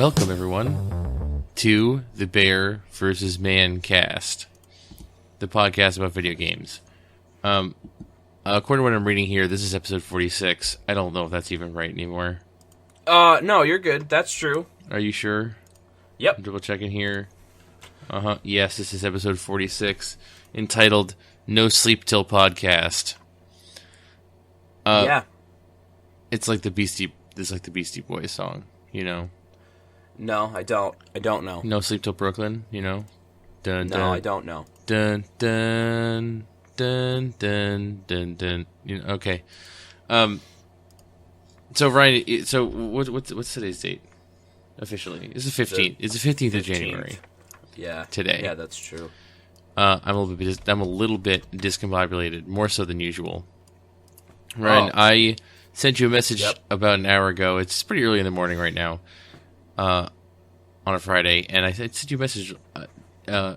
Welcome, everyone, to the Bear vs. Man cast, the podcast about video games. According to what I'm reading here, this is episode 46. I don't know if that's even right anymore. No, you're good. That's true. Are you sure? Yep. I'm double checking here. Yes, this is episode 46, entitled No Sleep Till Podcast. Yeah. It's like the Beastie Boys song, you know? No, I don't. I don't know. No Sleep Till Brooklyn, you know? Dun, No, dun, I don't know. dun, dun, dun, dun, dun, dun. You know, okay. So Ryan, so what's today's date? Officially, it's the 15th. It's the 15th of January. Yeah. Today. Yeah, that's true. I'm a little bit discombobulated, more so than usual. Ryan, I sent you a message about an hour ago. It's pretty early in the morning right now, on a Friday, and I sent you a message a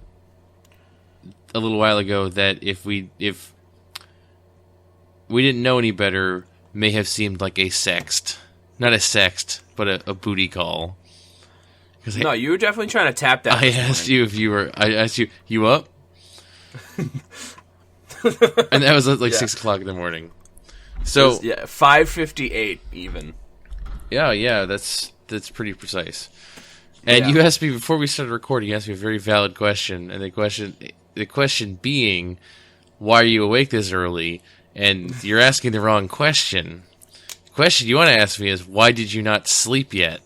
little while ago that if we didn't know any better, may have seemed like a sext. Not a sext, but a booty call. No, you were definitely trying to tap that. I asked you up? And that was like 6 o'clock in the morning. So 5:58 even. Yeah, that's pretty precise. And you asked me before we started recording. You asked me a very valid question, and the question being, why are you awake this early? And you're asking the wrong question. The question you want to ask me is, why did you not sleep yet?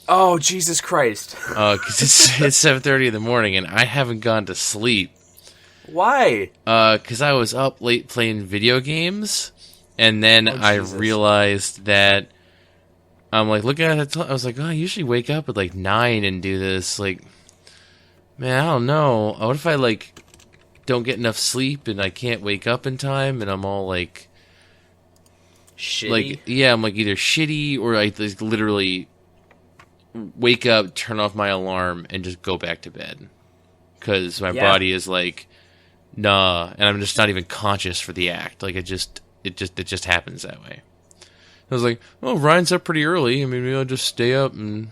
Oh, Jesus Christ! Because it's 7:30 in the morning, and I haven't gone to sleep. Why? Because I was up late playing video games, and then I realized that I'm like looking at it. I was like, I usually wake up at like 9 and do this. Like, man, I don't know. What if I like don't get enough sleep and I can't wake up in time, and I'm all like shitty? Like, yeah, I'm like either shitty or I like literally wake up, turn off my alarm, and just go back to bed because my body is like, nah, and I'm just not even conscious for the act. Like it just happens that way. I was like, oh, Ryan's up pretty early. I mean, maybe I'll just stay up and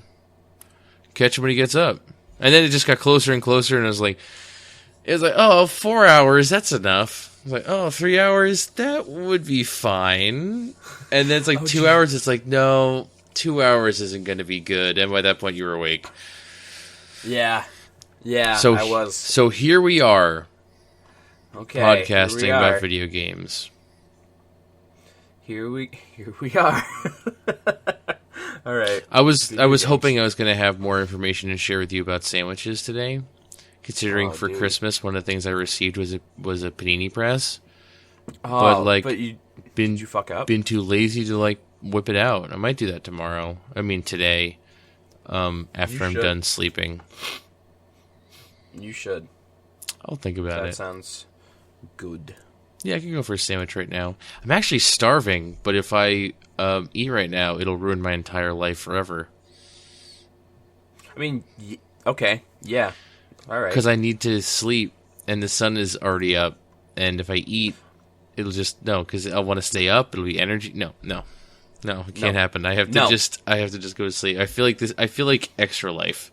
catch him when he gets up. And then it just got closer and closer, and it was like, oh, 4 hours, that's enough. I was like, oh, 3 hours, that would be fine. And then it's like 2 hours, it's like, no, 2 hours isn't going to be good. And by that point, you were awake. Yeah, so, I was. So here we are, podcasting are. about video games. Here we are. All right. I was hoping I was going to have more information to share with you about sandwiches today, considering Christmas one of the things I received was a panini press. Did you fuck up? Been too lazy to like whip it out. I might do that tomorrow. I mean today, after I'm done sleeping. You should. I'll think about it. That sounds good. Yeah, I can go for a sandwich right now. I'm actually starving, but if I eat right now, it'll ruin my entire life forever. I mean, okay, yeah, all right. Because I need to sleep, and the sun is already up, and if I eat, it'll just, no, because I want to stay up, it'll be energy. No, it can't happen. I have to just go to sleep. I feel like extra life.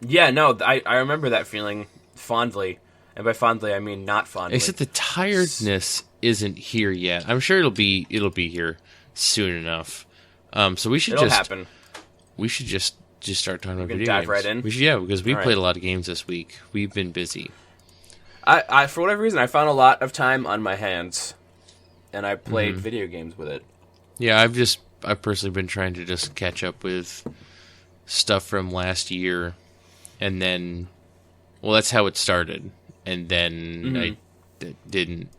Yeah, no, I remember that feeling fondly. And by fondly, I mean not fondly. Except the tiredness isn't here yet. I'm sure it'll be here soon enough. So we should happen. We should just start talking about video dive games. Right in. We should, because we played a lot of games this week. We've been busy. I for whatever reason, I found a lot of time on my hands, and I played video games with it. Yeah, I've personally been trying to just catch up with stuff from last year, and then, well, that's how it started. And then I didn't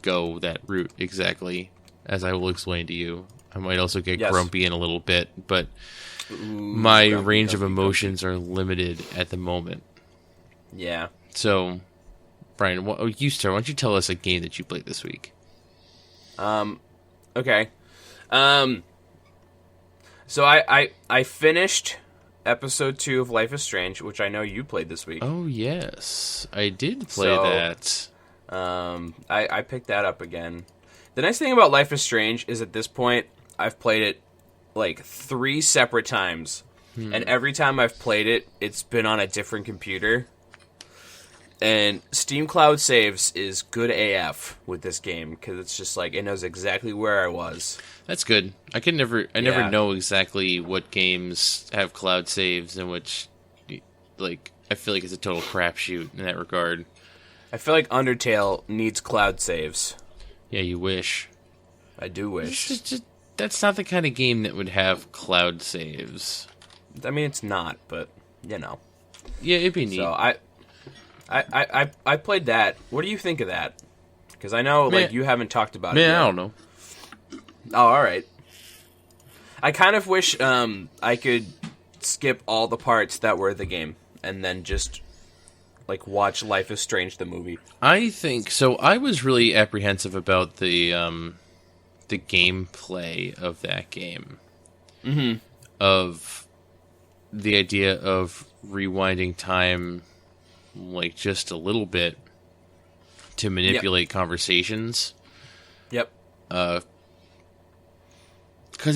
go that route exactly, as I will explain to you. I might also get grumpy in a little bit, but my range of emotions are limited at the moment. Yeah. So, Brian, why don't you tell us a game that you played this week? Okay. So I finished episode 2 of Life is Strange, which I know you played this week. Oh, yes. I did play that. I picked that up again. The nice thing about Life is Strange is at this point, I've played it like 3 separate times. And every time I've played it, it's been on a different computer. And Steam Cloud Saves is good AF with this game because it's just like it knows exactly where I was. That's good. I never know exactly what games have cloud saves and which, like, I feel like it's a total crapshoot in that regard. I feel like Undertale needs cloud saves. Yeah, you wish. I do wish. That's not the kind of game that would have cloud saves. I mean, it's not, but you know. Yeah, it'd be neat. So I played that. What do you think of that? Because I know like you haven't talked about it yet. I don't know. Oh, all right. I kind of wish I could skip all the parts that were the game and then just like watch Life is Strange the movie. I think so. I was really apprehensive about the gameplay of that game. Mm-hmm. Of the idea of rewinding time, like just a little bit, to manipulate conversations. Yep. Because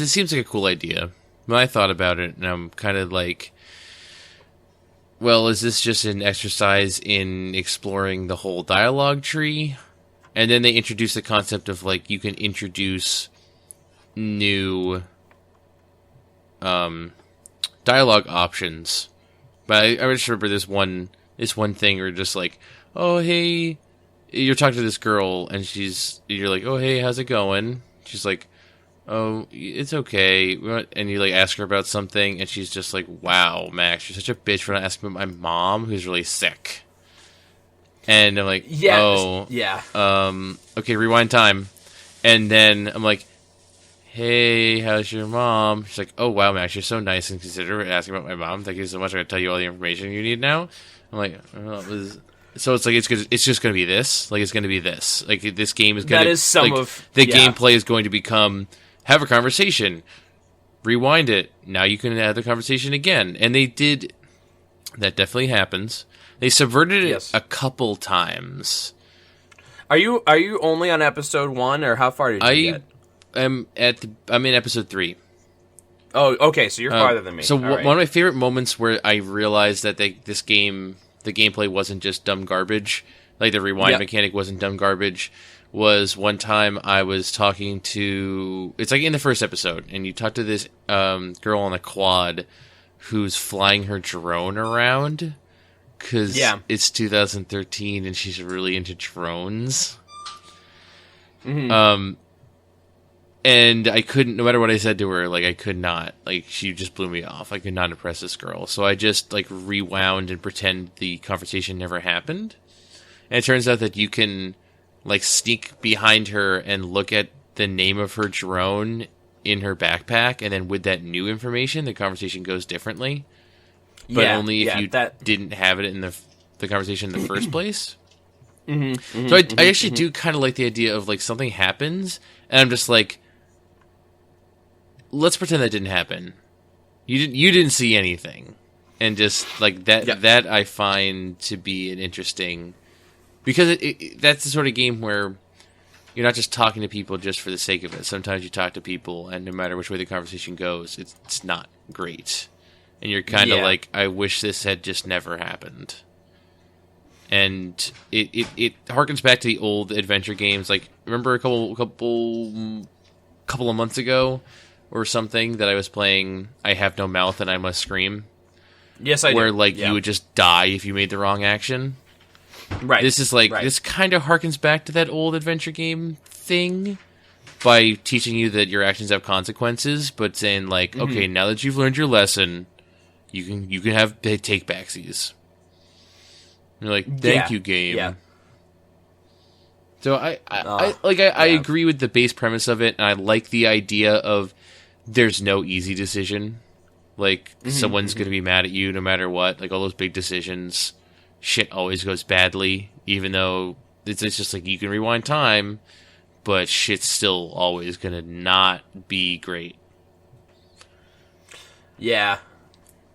it seems like a cool idea. When I thought about it, and I'm kind of like, well, is this just an exercise in exploring the whole dialogue tree? And then they introduce the concept of, like, you can introduce new dialogue options. But I just remember this one thing where just like, oh, hey, you're talking to this girl, and you're like, oh, hey, how's it going? She's like, oh, it's okay. And you like ask her about something, and she's just like, wow, Max, you're such a bitch for not asking about my mom, who's really sick. And I'm like, okay, rewind time. And then I'm like, hey, how's your mom? She's like, oh, wow, Max, you're so nice and considerate asking about my mom. Thank you so much. I'm going to tell you all the information you need now. I'm like, so it's like, it's just going to be this. Like, it's going to be this. Like, this game is going to... That is some like, of... The gameplay is going to become, have a conversation, rewind it. Now you can have the conversation again. And they did... That definitely happens. They subverted it a couple times. Are you only on episode 1, or how far did you get? I'm in episode 3. Oh, okay, so you're farther than me. So one of my favorite moments where I realized that the gameplay wasn't just dumb garbage, like the rewind mechanic wasn't dumb garbage, was one time I was talking to... It's like in the first episode, and you talk to this girl on a quad who's flying her drone around, because it's 2013 and she's really into drones. Mm-hmm. And I couldn't, no matter what I said to her, like, I could not, like, she just blew me off. I could not impress this girl. So I just, like, rewound and pretend the conversation never happened. And it turns out that you can, like, sneak behind her and look at the name of her drone in her backpack, and then with that new information, the conversation goes differently. But only if you didn't have it in the conversation in the first place. So I actually do kind of like the idea of, like, something happens, and I'm just like, let's pretend that didn't happen. You didn't see anything, and just like that. That I find to be an interesting, because that's the sort of game where you're not just talking to people just for the sake of it. Sometimes you talk to people, and no matter which way the conversation goes, it's not great, and you're kind of like, I wish this had just never happened. And it harkens back to the old adventure games. Like, remember a couple of months ago or something that I was playing I Have No Mouth and I Must Scream? Yes, I do. Where, like, you would just die if you made the wrong action. Right. This is like, this kind of harkens back to that old adventure game thing by teaching you that your actions have consequences, but saying, like, okay, now that you've learned your lesson, you can have take backsies. You're like, thank you, game. Yeah. So I agree with the base premise of it, and I like the idea of there's no easy decision. Like, someone's going to be mad at you no matter what. Like, all those big decisions, shit always goes badly, even though it's just like, you can rewind time, but shit's still always going to not be great. Yeah.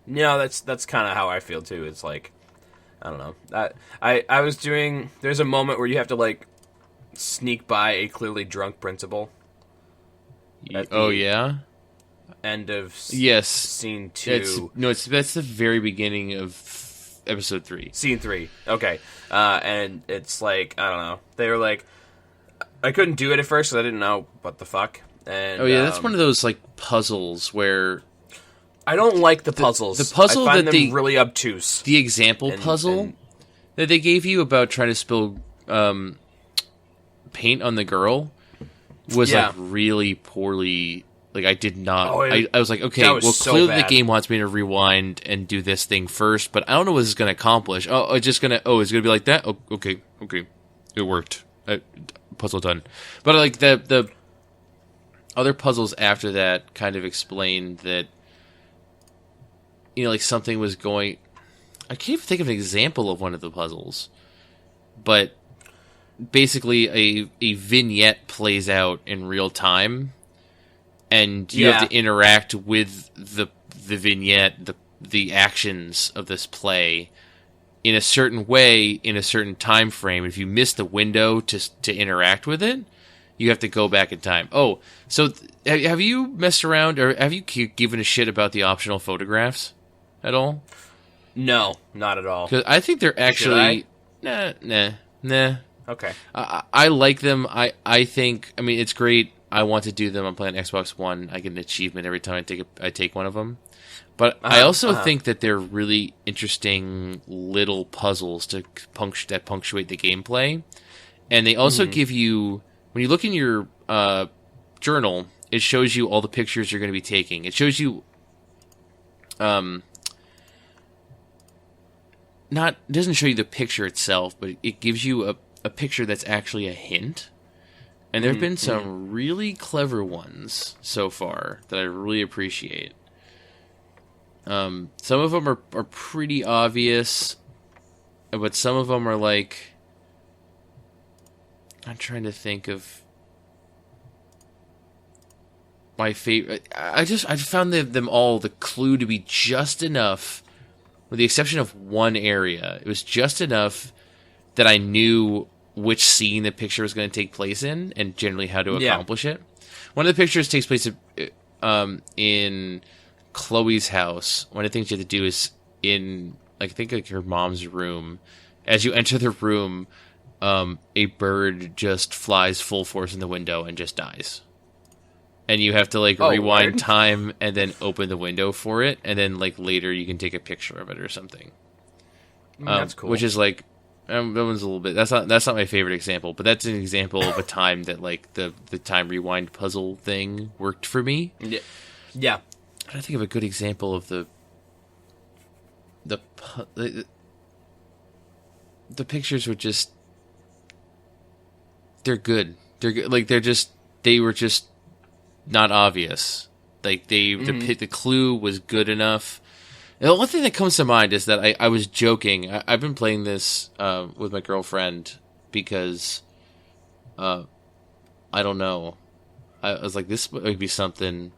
No, that's kind of how I feel, too. It's like, I don't know. I was doing... There's a moment where you have to, like, sneak by a clearly drunk principal. Oh, yeah? end of yes, scene 2. That's the very beginning of episode 3. Scene 3. Okay. And it's like, I don't know. They were like, I couldn't do it at first because I didn't know what the fuck. And, that's one of those like puzzles where I don't like the puzzles. The puzzle I find that them really obtuse. The example puzzle that they gave you about trying to spill paint on the girl was like really poorly. Like I did not. I was like, okay, well, so clearly bad. the game wants me to rewind and do this thing first, but I don't know what this is going to accomplish. It's going to be like that. Oh, okay, it worked. Puzzle done. But like the other puzzles after that kind of explained that, like something was going. I can't even think of an example of one of the puzzles, but basically a vignette plays out in real time. And you have to interact with the vignette, the actions of this play in a certain way, in a certain time frame. If you miss the window to interact with it, you have to go back in time. Oh, so have you messed around, or have you given a shit about the optional photographs at all? No, not at all. Because I think they're actually... Nah. Okay. I like them. I think... I mean, it's great. I want to do them. I'm playing Xbox One. I get an achievement every time I take one of them. But I also think that they're really interesting little puzzles that punctuate the gameplay. And they also give you, when you look in your journal, it shows you all the pictures you're going to be taking. It shows you, it doesn't show you the picture itself, but it gives you a picture that's actually a hint. And there have been some really clever ones so far that I really appreciate. Some of them are pretty obvious, but some of them are like... I'm trying to think of my favorite... I found them all, the clue to be just enough, with the exception of one area. It was just enough that I knew which scene the picture was going to take place in, and generally how to accomplish it. One of the pictures takes place in Chloe's house. One of the things you have to do is in, I think, like her mom's room. As you enter the room, a bird just flies full force in the window and just dies. And you have to rewind time and then open the window for it, and then later you can take a picture of it or something. That's cool. Which is that one's a little bit... That's not my favorite example, but that's an example of a time that the time rewind puzzle thing worked for me. Yeah. I don't think of a good example of the pictures were just... They're good. They're good. They were just not obvious. The clue was good enough. And the only thing that comes to mind is that I was joking. I've been playing this with my girlfriend because I don't know. I was like, this would be something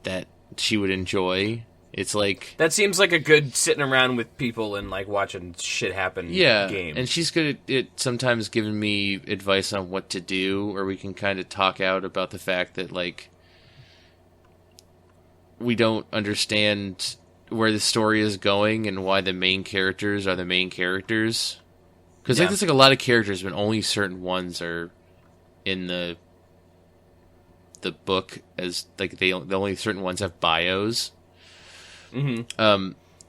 that she would enjoy. It's like... That seems like a good sitting around with people and watching shit happen game. And she's good at sometimes giving me advice on what to do, or we can kind of talk out about the fact that we don't understand where the story is going and why the main characters are the main characters. Because there's a lot of characters, but only certain ones are in the book, as the only certain ones have bios. And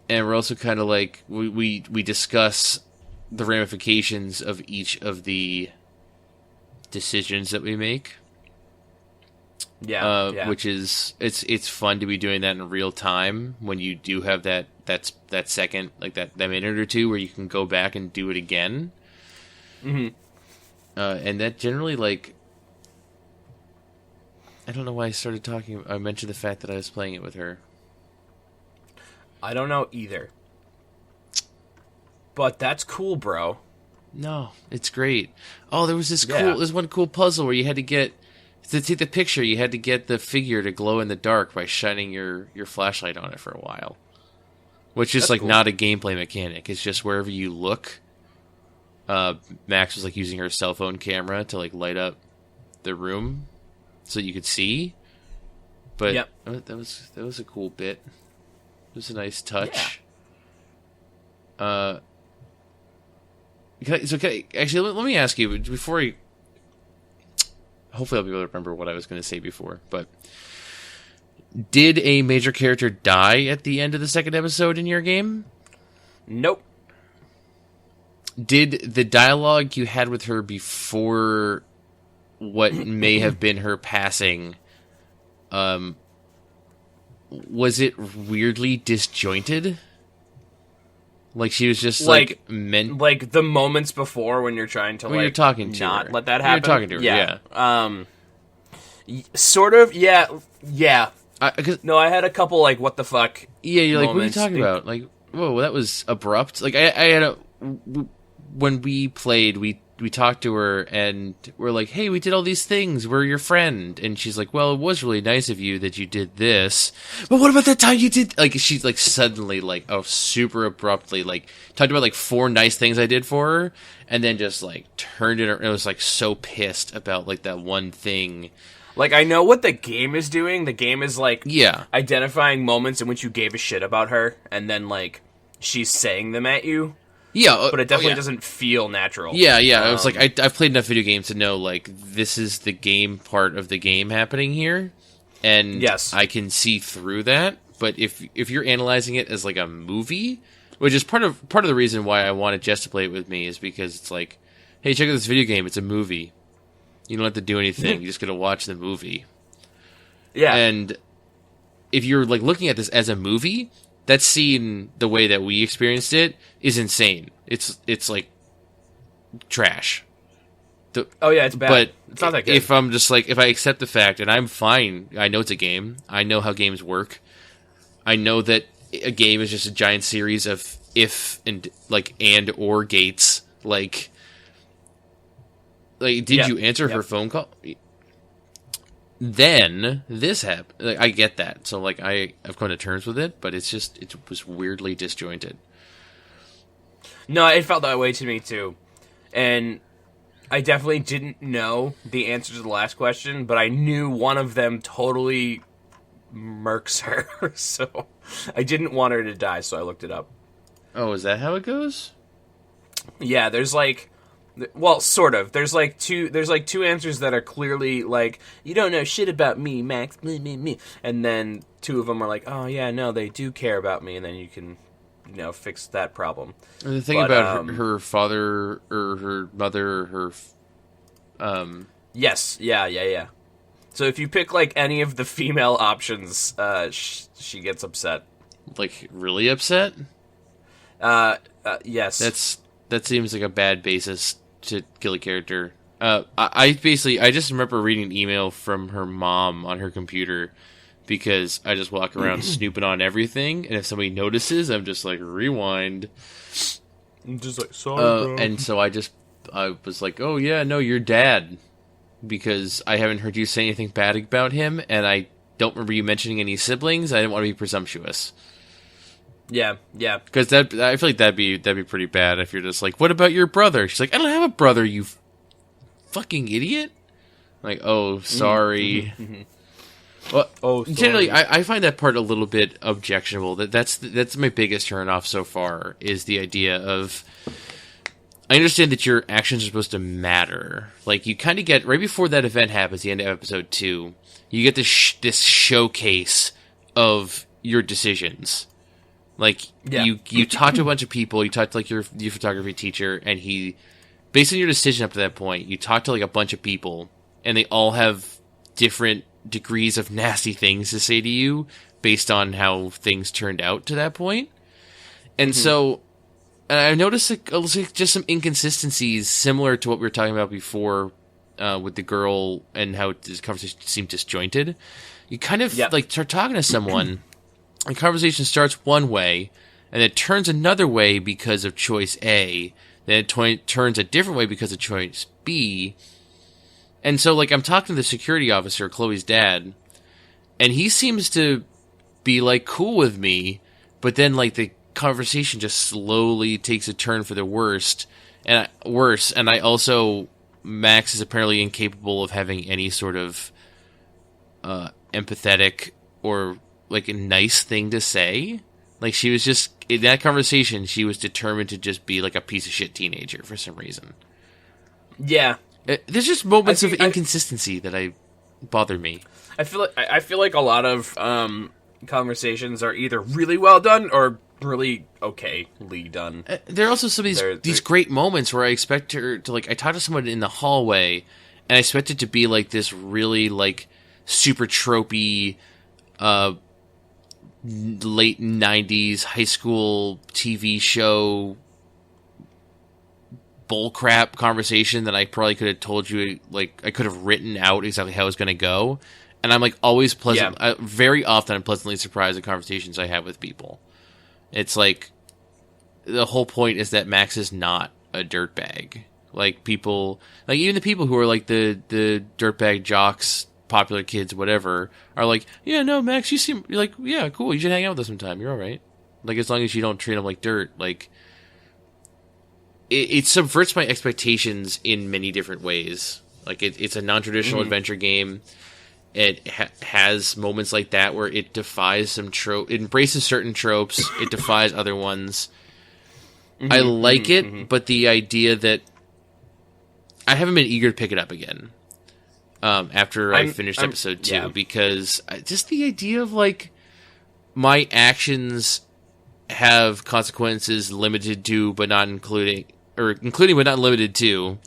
we're also kind of we discuss the ramifications of each of the decisions that we make. Which is it's fun to be doing that in real time when you do have that second, that minute or two where you can go back and do it again. And that generally I don't know why I mentioned the fact that I was playing it with her. I don't know either. But that's cool, bro. No, it's great. Oh, there was there's one cool puzzle where you had to get... To take the picture, you had to get the figure to glow in the dark by shining your flashlight on it for a while. Which is cool. Not a gameplay mechanic. It's just wherever you look. Max was using her cell phone camera to light up the room so you could see. But Yep. that was a cool bit. It was a nice touch. Yeah. Actually, let me ask you before I. Hopefully, I'll be able to remember what I was going to say before. But did a major character die at the end of the second episode in your game? Nope. Did the dialogue you had with her before what may have been her passing, was it weirdly disjointed? Like she was just like meant, like the moments before when you're trying to you're talking to not her. let that happen. You're talking to her, yeah. Sort of, yeah. No, I had a couple like what the fuck. Yeah, you're like, what are you talking about? Like, whoa, that was abrupt. Like I had when we played, we talked to her and we're like, hey, we did all these things. We're your friend. And she's like, well, it was really nice of you that you did this. But what about that time you did? Like, she's like suddenly like, oh, super abruptly, like talked about like 4 nice things I did for her. And then just like turned it around. It was like so pissed about like that one thing. Like, I know what the game is doing. The game is like identifying moments in which you gave a shit about her. And then like she's saying them at you. Yeah, but it definitely doesn't feel natural. Yeah. I was like, I've played enough video games to know, like, this is the game part of the game happening here, and yes, I can see through that. But if you're analyzing it as like a movie, which is part of the reason why I wanted Jess to play it with me, is because it's like, hey, check out this video game. It's a movie. You don't have to do anything. You just got to watch the movie. Yeah, and if you're like looking at this as a movie, that scene, the way that we experienced it, is insane. It's like trash. It's bad. But it's not that good. If I'm just like, if I accept the fact, and I'm fine, I know it's a game. I know how games work. I know that a game is just a giant series of if and like and or gates. Like did you answer her phone call? Then this happened. Like, I get that, so like I've come to terms with it, but it was weirdly disjointed. No, it felt that way to me too, and I definitely didn't know the answer to the last question, but I knew one of them totally murks her, so I didn't want her to die, so I looked it up. Oh, is that how it goes? Yeah, there's like. Well, sort of. There's like two answers that are clearly like, you don't know shit about me, Max, me. And then 2 of them are like, oh yeah, no, they do care about me, and then you can, fix that problem. And the thing about her father or her mother or her, yes, yeah. So if you pick like any of the female options, she gets upset. Like really upset? Yes. That seems like a bad basis to kill a character. I just remember reading an email from her mom on her computer because I just walk around snooping on everything, and if somebody notices, I'm just like, rewind. I'm just like, sorry, bro. And so I was like, oh yeah, no, your dad, because I haven't heard you say anything bad about him, and I don't remember you mentioning any siblings. I didn't want to be presumptuous. Yeah. Because I feel like that'd be pretty bad if you're just like, what about your brother? She's like, I don't have a brother, you fucking idiot. Like, oh, sorry. Well, sorry. Generally, I find that part a little bit objectionable. That's my biggest turnoff so far, is the idea of, I understand that your actions are supposed to matter. Like, you kind of get, right before that event happens, the end of episode 2, you get this showcase of your decisions. Like, you talk to a bunch of people, you talk to, like, your photography teacher, and he, based on your decision up to that point, you talk to, like, a bunch of people, and they all have different degrees of nasty things to say to you based on how things turned out to that point. And so, and I noticed, like, just some inconsistencies similar to what we were talking about before with the girl and how this conversation seemed disjointed. You kind of, like, start talking to someone... The conversation starts one way, and it turns another way because of choice A. Then it turns a different way because of choice B. And so, like, I'm talking to the security officer, Chloe's dad, and he seems to be, like, cool with me, but then, like, the conversation just slowly takes a turn for the worse. And I also, Max is apparently incapable of having any sort of empathetic or like a nice thing to say. Like she was just in that conversation, she was determined to just be like a piece of shit teenager for some reason. Yeah, there's just moments of inconsistency that bother me. I feel like a lot of conversations are either really well done or really okayly done. There are also some of these great moments where I expect her to like. I talk to someone in the hallway, and I expect it to be like this really like super tropey, late '90s high school TV show bullcrap conversation that I probably could have told you. Like I could have written out exactly how it was going to go, and I'm like always pleasant. Yeah. Very often, I'm pleasantly surprised at conversations I have with people. It's like the whole point is that Max is not a dirtbag. Like people, like even the people who are like the dirtbag jocks, popular kids, whatever, are like, yeah, no, Max, you're like, yeah, cool. You should hang out with us sometime. You're all right. Like as long as you don't treat him like dirt. Like it subverts my expectations in many different ways. Like it's a non-traditional adventure game. It has moments like that where it defies some trope. It embraces certain tropes. It defies other ones. I like it, but the idea that I haven't been eager to pick it up again after I finished episode 2 because just the idea of like my actions have consequences limited to, but not including but not limited to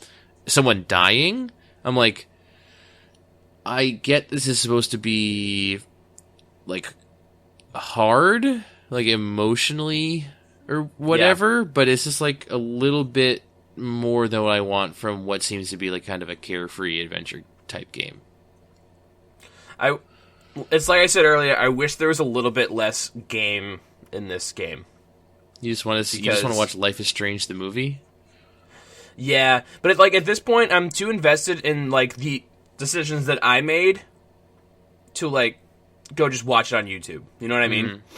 someone dying. I'm like, I get this is supposed to be like hard, like emotionally or whatever, but it's just like a little bit more than what I want from what seems to be like kind of a carefree adventure type game. It's like I said earlier, I wish there was a little bit less game in this game. You just want to watch Life is Strange the movie? Yeah, but like at this point I'm too invested in like the decisions that I made to like go just watch it on YouTube. You know what I mean? Mm-hmm.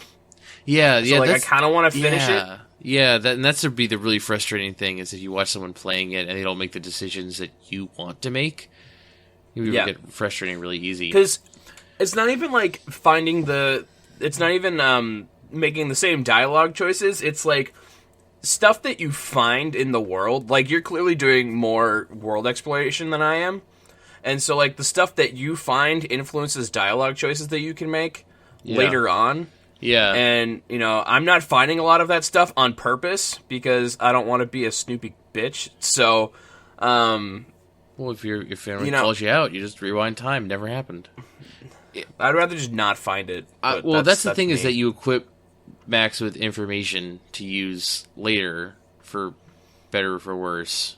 Yeah, so, like I kind of want to finish it. Yeah, that's would be the really frustrating thing is if you watch someone playing it and they don't make the decisions that you want to make, you would get frustrating really easy. Because it's not even like it's not even making the same dialogue choices. It's like stuff that you find in the world. Like you're clearly doing more world exploration than I am. And so, like, the stuff that you find influences dialogue choices that you can make later on. Yeah. And, you know, I'm not finding a lot of that stuff on purpose because I don't want to be a snoopy bitch. So, well, if your family calls you out, you just rewind time. Never happened. I'd rather just not find it. Well, that's the thing is that you equip Max with information to use later for better or for worse.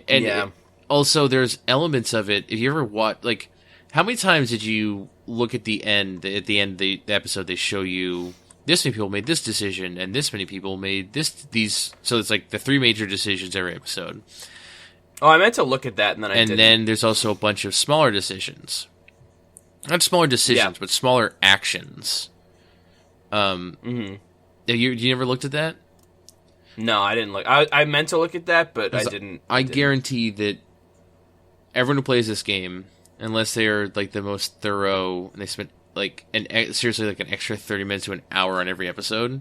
And also, there's elements of it. If you ever watch, like, how many times did you look at the end? At the end of the episode, they show you this many people made this decision, and this many people made these. So it's like the 3 major decisions every episode. Oh, I meant to look at that, and then I didn't. And then there's also a bunch of smaller decisions. Not smaller decisions, but smaller actions. You never looked at that? No, I didn't look. I meant to look at that, but I didn't. I guarantee that everyone who plays this game, unless they are like the most thorough, and they spent like seriously like an extra 30 minutes to an hour on every episode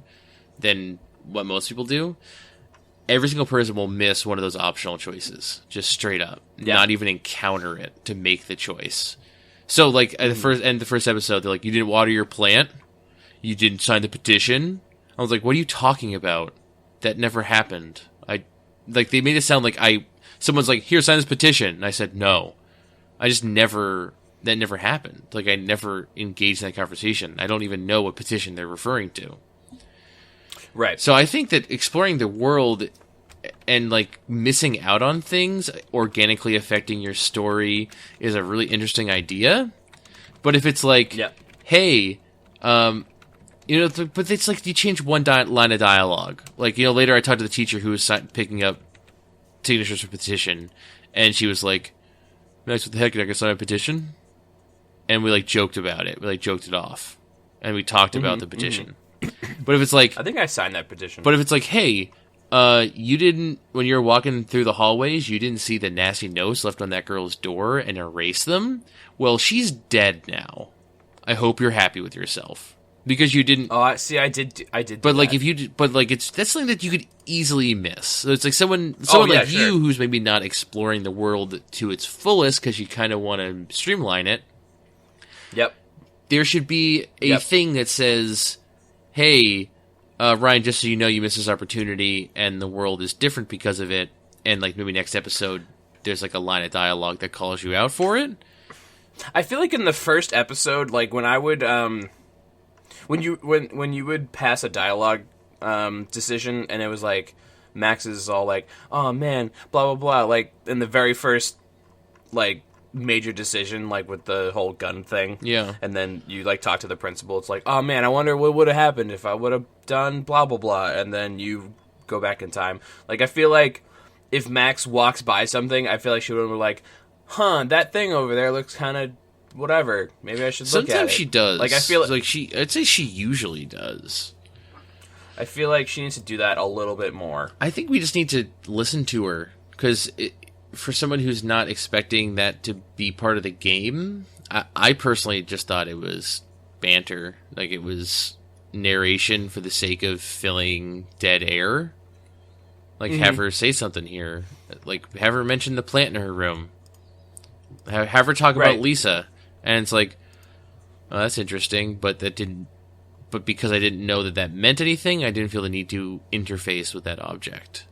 than what most people do, every single person will miss one of those optional choices, just straight up, not even encounter it to make the choice. So like at the first episode, they're like, "You didn't water your plant, you didn't sign the petition." I was like, "What are you talking about? That never happened." They made it sound like someone's like, "Here, sign this petition." And I said, "No." That never happened. Like, I never engaged in that conversation. I don't even know what petition they're referring to. Right. So I think that exploring the world and, like, missing out on things organically affecting your story is a really interesting idea. But if it's like, hey, but it's like you change one line of dialogue. Like, later I talked to the teacher who was picking up signatures for petition, and she was like, "Max, what the heck, did I get sign a petition?" And we, like, joked about it. We, like, joked it off. And we talked about the petition. But if it's like... I think I signed that petition. But if it's like, hey, you didn't... When you were walking through the hallways, you didn't see the nasty notes left on that girl's door and erase them? Well, she's dead now. I hope you're happy with yourself because you didn't. Oh, I did. But like, if you, but like, that's something that you could easily miss. So it's like someone yeah, like sure. you who's maybe not exploring the world to its fullest because you kind of want to streamline it. Yep. There should be a thing that says, "Hey, Ryan, just so you know, you missed this opportunity, and the world is different because of it." And like maybe next episode, there's like a line of dialogue that calls you out for it. I feel like in the first episode, like when I would, when you would pass a dialogue decision, and it was like Max is all like, "Oh man, blah blah blah," like in the very first like major decision, like with the whole gun thing. Yeah. And then you like talk to the principal. It's like, "Oh man, I wonder what would have happened if I would have done blah blah blah," and then you go back in time. Like I feel like if Max walks by something, I feel like she would be like, "Huh, that thing over there looks kind of whatever. Maybe I should look at it." Sometimes she does. Like I feel like I'd say she usually does. I feel like she needs to do that a little bit more. I think we just need to listen to her because for someone who's not expecting that to be part of the game, I personally just thought it was banter. Like it was narration for the sake of filling dead air. Like, have her say something here. Like, have her mention the plant in her room. Have her talk about Lisa. And it's like, oh, that's interesting, but that didn't... But because I didn't know that meant anything, I didn't feel the need to interface with that object.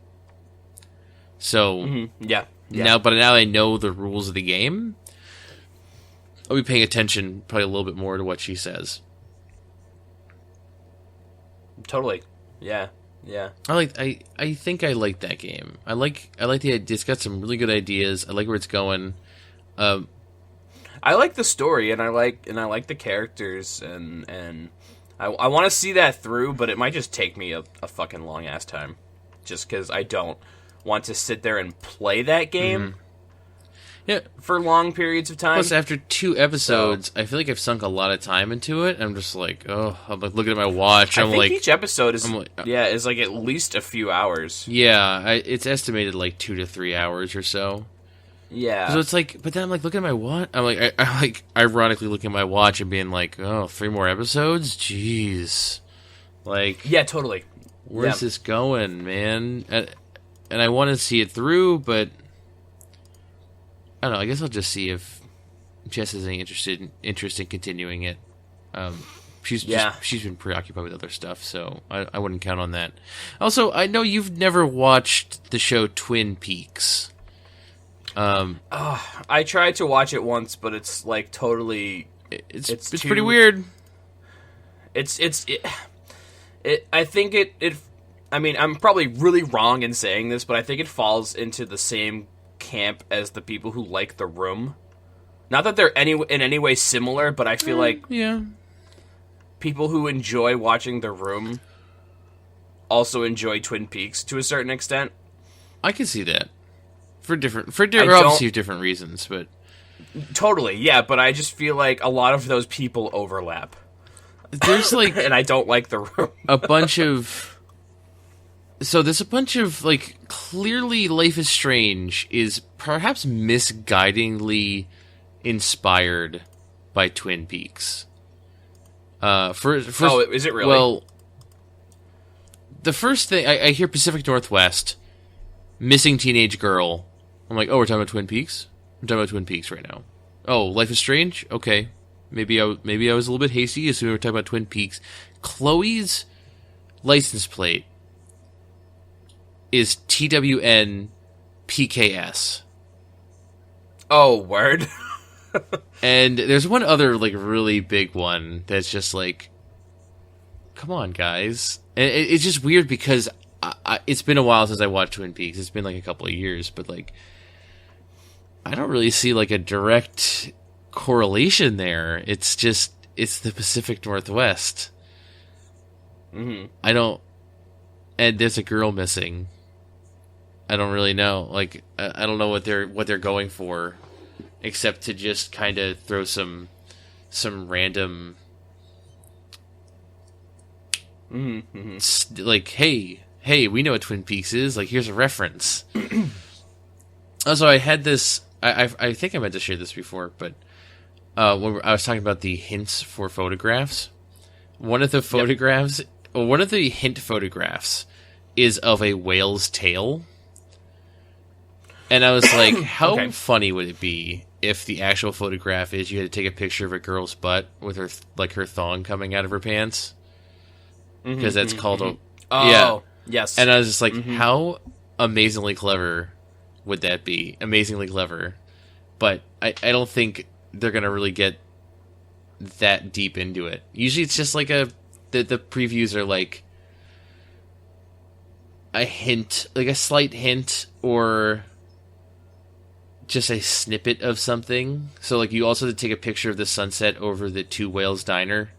So, yeah. Now I know the rules of the game, I'll be paying attention probably a little bit more to what she says. Totally. Yeah. Yeah. I think I like that game. I like the idea. It's got some really good ideas. I like where it's going. I like the story and I like the characters and I want to see that through, but it might just take me a fucking long ass time, just because I don't want to sit there and play that game. Yeah, for long periods of time. Plus, after 2 episodes, I feel like I've sunk a lot of time into it. I'm just like, I'm like looking at my watch. I think each episode is is like at least a few hours. Yeah, it's estimated like 2 to 3 hours or so. Yeah. So it's like, but then I'm like looking at my watch. I'm like, I like ironically looking at my watch and being like, 3 more episodes? Jeez. Like, yeah, totally. Where's this going, man? And I want to see it through, but I don't know. I guess I'll just see if Jess has any interest in continuing it. She's been preoccupied with other stuff, so I wouldn't count on that. Also, I know you've never watched the show Twin Peaks. I tried to watch it once, but it's like totally. It's pretty weird. I think it. I mean, I'm probably really wrong in saying this, but I think it falls into the same camp as the people who like The Room. Not that they're in any way similar, but I feel like people who enjoy watching The Room also enjoy Twin Peaks to a certain extent. I can see that for obviously different reasons, but totally, yeah. But I just feel like a lot of those people overlap. There's like, and I don't like The Room. There's a bunch of, like, clearly Life is Strange is perhaps misguidingly inspired by Twin Peaks. Is it really? Well, the first thing, I hear Pacific Northwest, missing teenage girl. I'm like, we're talking about Twin Peaks? We're talking about Twin Peaks right now. Oh, Life is Strange? Okay. Maybe I was a little bit hasty, assuming we're talking about Twin Peaks. Chloe's license plate is TWN PKS. Oh, word. And there's one other, like, really big one that's just like, come on, guys. And it's just weird because it's been a while since I watched Twin Peaks. It's been like a couple of years, but like, I don't really see like a direct correlation there. It's the Pacific Northwest. Mm-hmm. And there's a girl missing. I don't really know. Like, I don't know what they're going for, except to just kind of throw some random, like, hey, we know what Twin Peaks is. Like, here's a reference. Also, I had this. I think I meant to share this before, but when I was talking about the hints for photographs, one of the photographs, one of the hint photographs is of a whale's tail. And I was like, how funny would it be if the actual photograph is you had to take a picture of a girl's butt with her her thong coming out of her pants? Because that's called a... Oh, yes. And I was just like, how amazingly clever would that be? Amazingly clever. But I don't think they're going to really get that deep into it. Usually it's just like the previews are like a hint, like a slight hint, or just a snippet of something. So like you also have to take a picture of the sunset over the Two Whales Diner.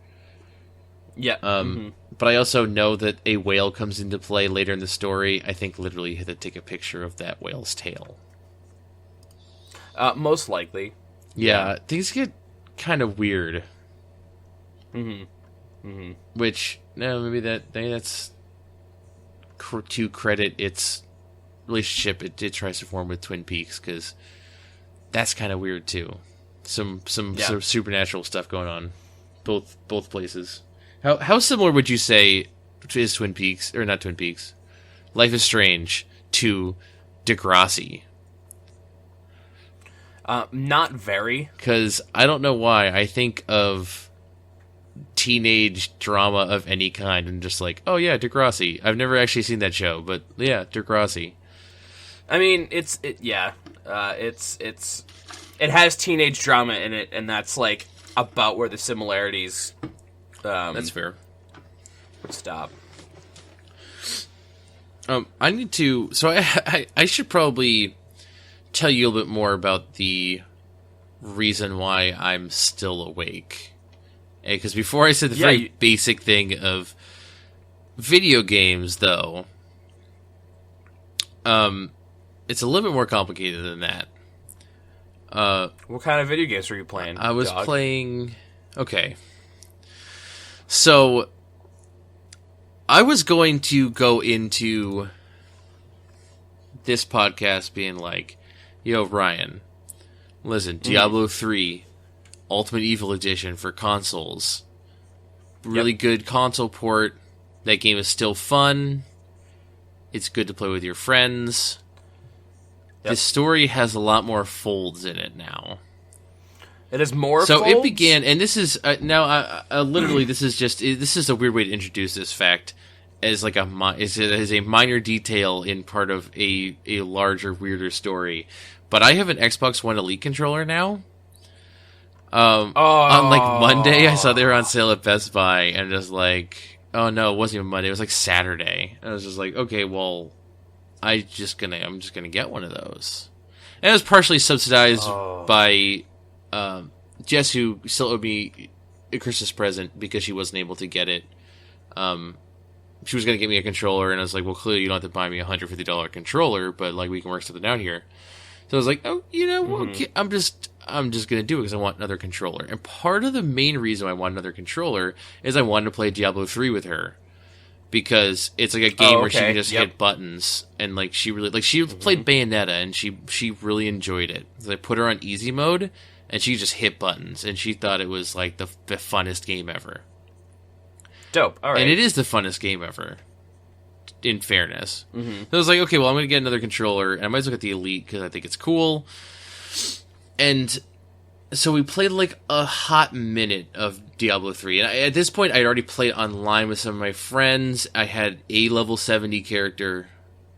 Yeah. But I also know that a whale comes into play later in the story. I think literally you had to take a picture of that whale's tail. Most likely. Yeah, things get kind of weird. Which, no, maybe that's to credit its relationship it tries to form with Twin Peaks, because that's kind of weird too. Some sort of supernatural stuff going on, both places. How similar would you say is Twin Peaks, or not Twin Peaks, Life is Strange to Degrassi? Not very. Because I don't know why I think of teenage drama of any kind and just like, oh yeah, Degrassi. I've never actually seen that show, but yeah, Degrassi. I mean, it has teenage drama in it, and that's like about where the similarities. That's fair. Stop. I need to. So I should probably tell you a little bit more about the reason why I'm still awake. Because before I said the very basic thing of video games, though, it's a little bit more complicated than that. What kind of video games were you playing? I was playing... Okay. So, I was going to go into this podcast being like, yo, Ryan, listen, Diablo 3, Ultimate Evil Edition for consoles. Really good console port. That game is still fun. It's good to play with your friends. The story has a lot more folds in it now. It is more so folds? It began, and this is, now, literally, this is a weird way to introduce this fact as like as a minor detail in part of a larger, weirder story. But I have an Xbox One Elite controller now. On like Monday, I saw they were on sale at Best Buy, and just like, oh no, it wasn't even Monday, it was like Saturday. And I was just like, okay, well, I'm just gonna get one of those. And it was partially subsidized by Jess, who still owed me a Christmas present because she wasn't able to get it. She was gonna get me a controller, and I was like, well, clearly you don't have to buy me a $150 controller, but like we can work something out here. So I was like, oh, you know, okay, I'm just gonna do it because I want another controller. And part of the main reason I want another controller is I wanted to play Diablo 3 with her, because it's like a game where she can just hit buttons, and like she really she played Bayonetta, and she really enjoyed it. So I put her on easy mode, and she just hit buttons, and she thought it was like the funnest game ever. Dope. All right. And it is the funnest game ever, in fairness. So I was like, okay, well, I'm going to get another controller, and I might as well get the Elite because I think it's cool. And so we played like a hot minute of Diablo 3. And at this point, I'd already played online with some of my friends. I had a level 70 character.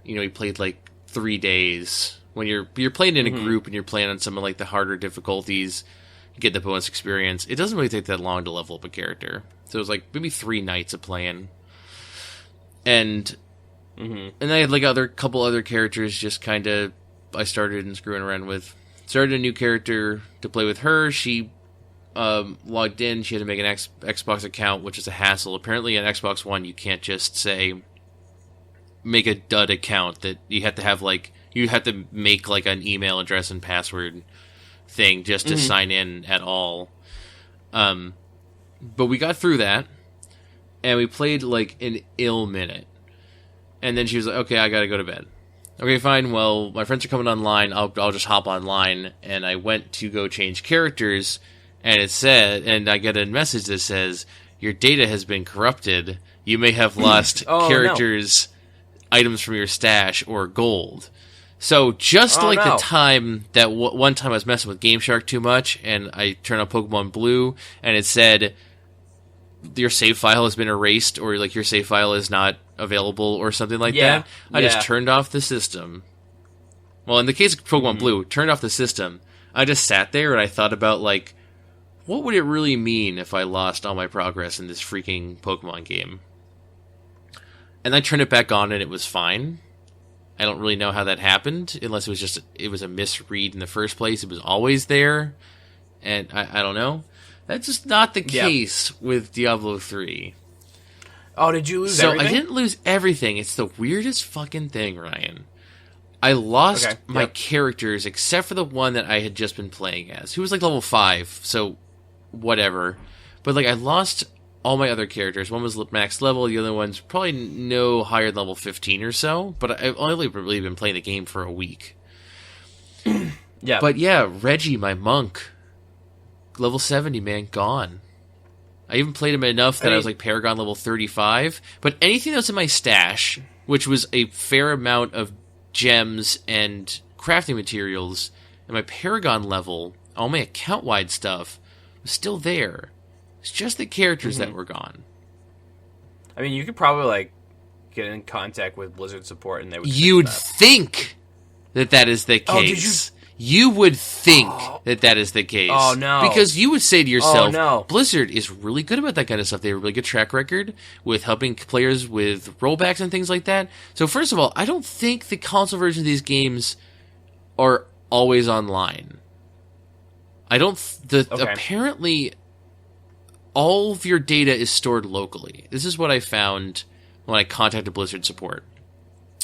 You know, we played like 3 days. When you're playing in a group and you're playing on some of like the harder difficulties, you get the bonus experience. It doesn't really take that long to level up a character. So it was like maybe 3 nights of playing. And I had like couple other characters just kind of I started and screwing around with. Started a new character to play with her. She logged in. She had to make an Xbox account, which is a hassle. Apparently on Xbox One you can't just say make a dud account. That you have to have like you have to make like an email address and password thing just to sign in at all. But we got through that, and we played like an ill minute. And then she was like, okay, I gotta go to bed. Okay, fine, well, my friends are coming online, I'll just hop online. And I went to go change characters, and it said, and I get a message that says, your data has been corrupted. You may have lost characters, items from your stash, or gold. So just the time that one time I was messing with Game Shark too much, and I turned on Pokemon Blue, and it said your save file has been erased, or like your save file is not available, or something like that. I just turned off the system. Well, in the case of Pokemon Blue, turned off the system. I just sat there and I thought about like, what would it really mean if I lost all my progress in this freaking Pokemon game? And I turned it back on and it was fine. I don't really know how that happened, unless it was a misread in the first place. It was always there, and I don't know. That's just not the case with Diablo 3. Oh, did you lose everything? I didn't lose everything. It's the weirdest fucking thing, Ryan. I lost my characters, except for the one that I had just been playing as, who was like level 5, so whatever. But like I lost all my other characters. One was max level, the other one's probably no higher than level 15 or so, but I've only really been playing the game for a week. But Reggie, my monk, level 70, man, gone. I even played him enough that I was like Paragon level 35, but anything that was in my stash, which was a fair amount of gems and crafting materials, and my Paragon level, all my account-wide stuff, was still there. It's just the characters that were gone. I mean, you could probably, like, get in contact with Blizzard support and they would... You'd think that is the case. You would think that is the case. Oh, no. Because you would say to yourself, Blizzard is really good about that kind of stuff. They have a really good track record with helping players with rollbacks and things like that. So, first of all, I don't think the console version of these games are always online. Apparently, all of your data is stored locally. This is what I found when I contacted Blizzard support.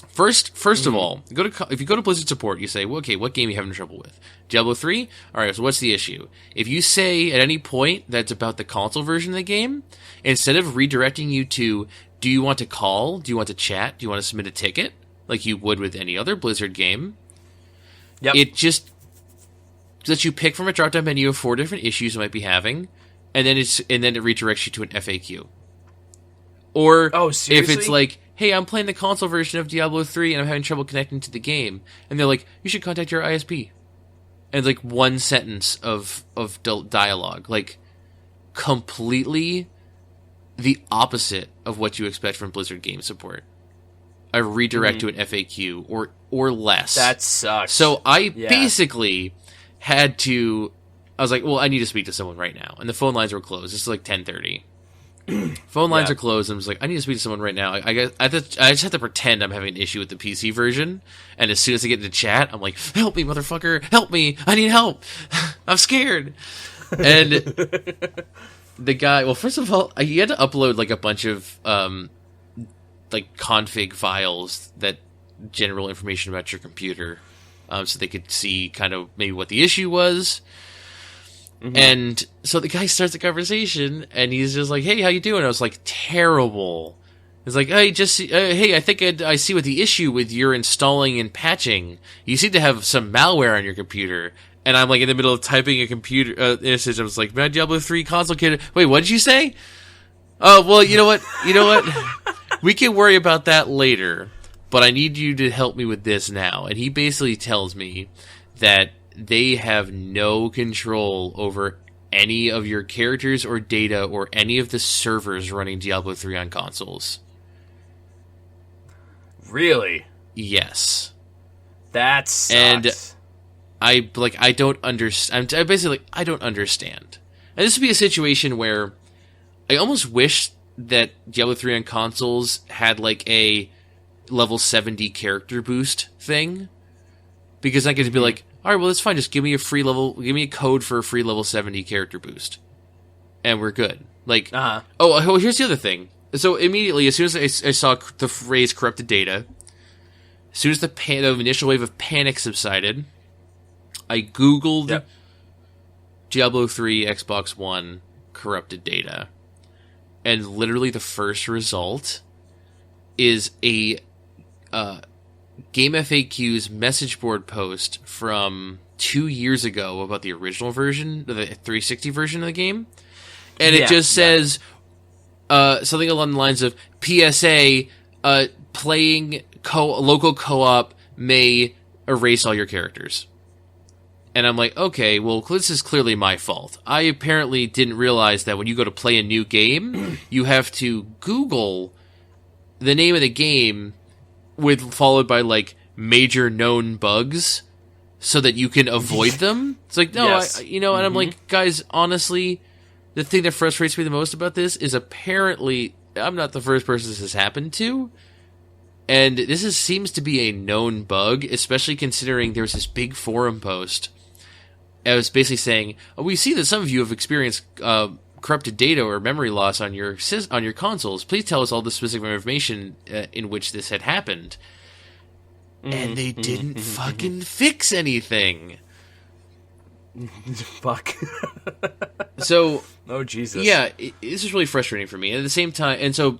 First of all, if you go to Blizzard support, you say, well, okay, what game are you having trouble with? Diablo 3? All right, so what's the issue? If you say at any point that's about the console version of the game, instead of redirecting you to, do you want to call? Do you want to chat? Do you want to submit a ticket? Like you would with any other Blizzard game. It just lets you pick from a drop-down menu of 4 different issues you might be having, and then it redirects you to an FAQ. Or if it's like, hey, I'm playing the console version of Diablo 3 and I'm having trouble connecting to the game, and they're like, you should contact your ISP. And it's like one sentence of dialogue. Like, completely the opposite of what you expect from Blizzard game support. A redirect to an FAQ or less. That sucks. So I basically had to... I was like, well, I need to speak to someone right now. And the phone lines were closed. It's like 10:30. Phone lines are closed. And I was like, I need to speak to someone right now. I just have to pretend I'm having an issue with the PC version. And as soon as I get into chat, I'm like, help me, motherfucker. Help me. I need help. I'm scared. And the guy, well, first of all, you had to upload like a bunch of like config files that general information about your computer so they could see kind of maybe what the issue was. And so the guy starts the conversation, and he's just like, hey, how you doing? I was like, terrible. He's like, hey, I think I see what the issue with your installing and patching. You seem to have some malware on your computer. And I'm like in the middle of typing a computer message. I was like, man, Diablo 3 console kid. Wait, what did you say? Oh, well, you know what? We can worry about that later, but I need you to help me with this now. And he basically tells me that they have no control over any of your characters or data or any of the servers running Diablo 3 on consoles. Really? Yes. That sucks. And I don't understand. I'm basically like, I don't understand. And this would be a situation where I almost wish that Diablo 3 on consoles had like a level 70 character boost thing, because I get to be like, all right, well, that's fine. Just give me a code for a free level 70 character boost, and we're good. Like, oh, here's the other thing. So immediately, as soon as I saw the phrase corrupted data, as soon as the initial wave of panic subsided, I Googled Diablo 3 Xbox One corrupted data, and literally the first result is a Game FAQ's message board post from 2 years ago about the original version, the 360 version of the game, and it just says something along the lines of PSA: playing local co-op may erase all your characters. And I'm like, okay, well, this is clearly my fault. I apparently didn't realize that when you go to play a new game, you have to Google the name of the game followed by, like, major known bugs so that you can avoid them. It's like, no, yes. And I'm like, guys, honestly, the thing that frustrates me the most about this is apparently I'm not the first person this has happened to. And this seems to be a known bug, especially considering there was this big forum post. I was basically saying, we see that some of you have experienced corrupted data or memory loss on your consoles. Please tell us all the specific information in which this had happened. And they didn't fucking fix anything. Fuck. So, oh Jesus. Yeah, this is really frustrating for me. And at the same time, and so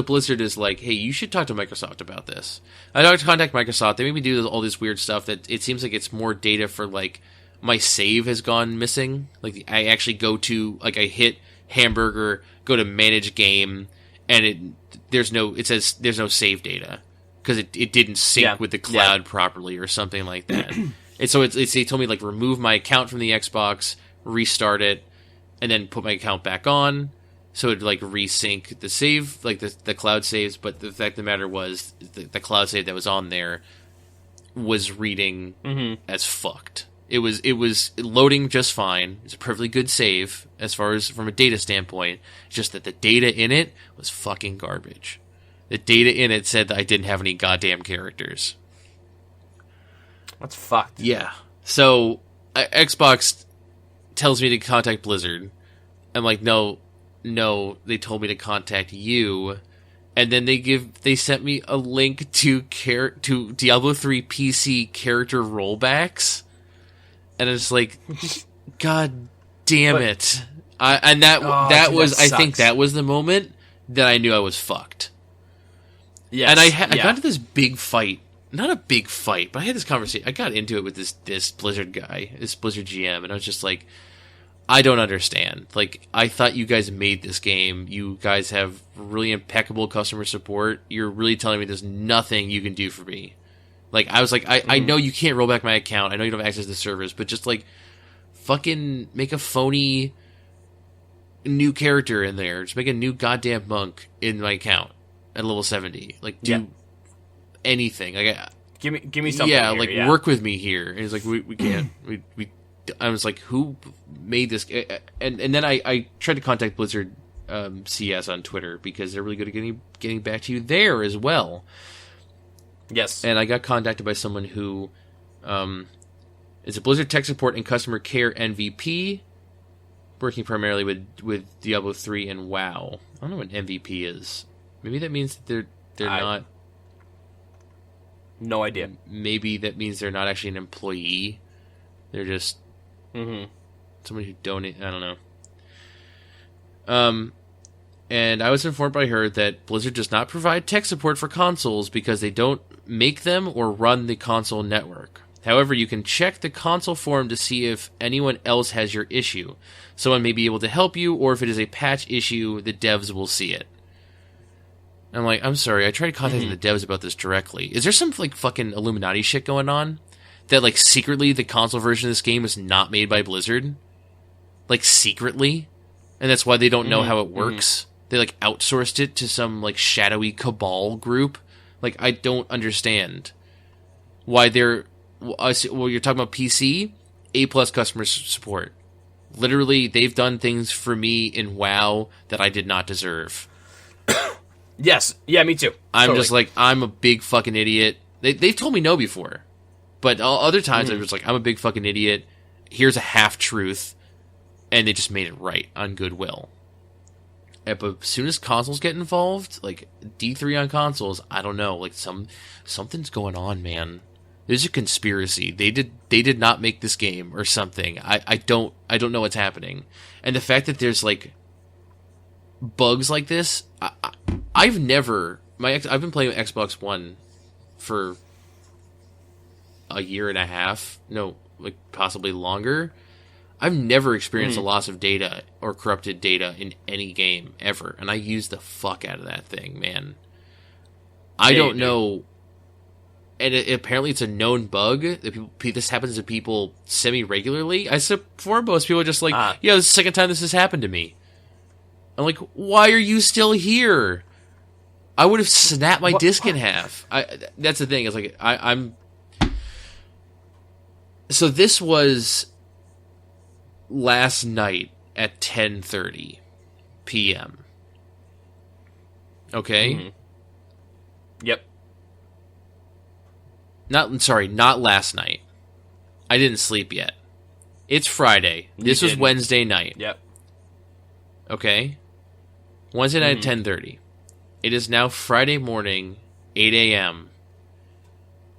Blizzard is like, hey, you should talk to Microsoft about this. I talked to contact Microsoft. They made me do all this weird stuff that it seems like it's more data for, like, my save has gone missing. Like, I actually go to, like, I hit hamburger, go to manage game, and it says there's no save data because it didn't sync with the cloud properly or something like that. And so they told me, like, remove my account from the Xbox, restart it, and then put my account back on, so it'd, like, resync the save, like, the cloud saves. But the fact of the matter was, the cloud save that was on there was reading as fucked. It was loading just fine. It's a perfectly good save as far as from a data standpoint. It's just that the data in it was fucking garbage. The data in it said that I didn't have any goddamn characters. That's fucked. Yeah. So Xbox tells me to contact Blizzard. I'm like, no. They told me to contact you, and then they sent me a link to Diablo 3 PC character rollbacks. And it's like, God damn it! I think that was the moment that I knew I was fucked. Yes, and I got into this big fight. Not a big fight, but I had this conversation. I got into it with this Blizzard guy, this Blizzard GM, and I was just like, I don't understand. Like, I thought you guys made this game. You guys have really impeccable customer support. You're really telling me there's nothing you can do for me. Like, I was like, I know you can't roll back my account. I know you don't have access to the servers, but just, like, fucking make a phony new character in there. Just make a new goddamn monk in my account at level 70. Like, do anything. Like, give me something. Yeah, here, like, work with me here. And he's like, we can't. I was like, who made this? And then I tried to contact Blizzard CS on Twitter because they're really good at getting back to you there as well. Yes. And I got contacted by someone who is a Blizzard Tech Support and Customer Care MVP, working primarily with Diablo 3 and WoW. I don't know what MVP is. Maybe that means that they're not... No idea. Maybe that means they're not actually an employee. They're just someone who donate. I don't know. And I was informed by her that Blizzard does not provide tech support for consoles because they don't make them or run the console network. However, you can check the console forum to see if anyone else has your issue. Someone may be able to help you, or if it is a patch issue, the devs will see it. I'm like, I'm sorry, I tried contacting the devs about this directly. Is there some, like, fucking Illuminati shit going on? That, like, secretly the console version of this game is not made by Blizzard? Like, secretly? And that's why they don't know how it works? They, like, outsourced it to some, like, shadowy cabal group? Like, I don't understand why they're... Well, you're talking about PC? A-plus customer support. Literally, they've done things for me in WoW that I did not deserve. Yes. Yeah, me too. I'm just like, I'm a big fucking idiot. They've told me no before. But other times, I was like, I'm a big fucking idiot. Here's a half-truth. And they just made it right on goodwill. But as soon as consoles get involved, like, D3 on consoles, I don't know. Like, something's going on, man. There's a conspiracy. They did not make this game or something. I don't know what's happening. And the fact that there's, like, bugs like this, I've been playing Xbox One for a year and a half. No, like possibly longer. I've never experienced a loss of data or corrupted data in any game ever, and I use the fuck out of that thing, man. I don't know, and apparently it's a known bug that this happens to people semi-regularly. I said before, most people are just like, yeah, this is the second time this has happened to me. I'm like, why are you still here? I would have snapped my disc in half. That's the thing. It's like I'm. So this was last night at 10:30 p.m. Okay. Mm-hmm. Yep. Not last night. I didn't sleep yet. It's Friday. This was Wednesday night. Yep. Okay. Wednesday night at 10:30. It is now Friday morning, 8 a.m.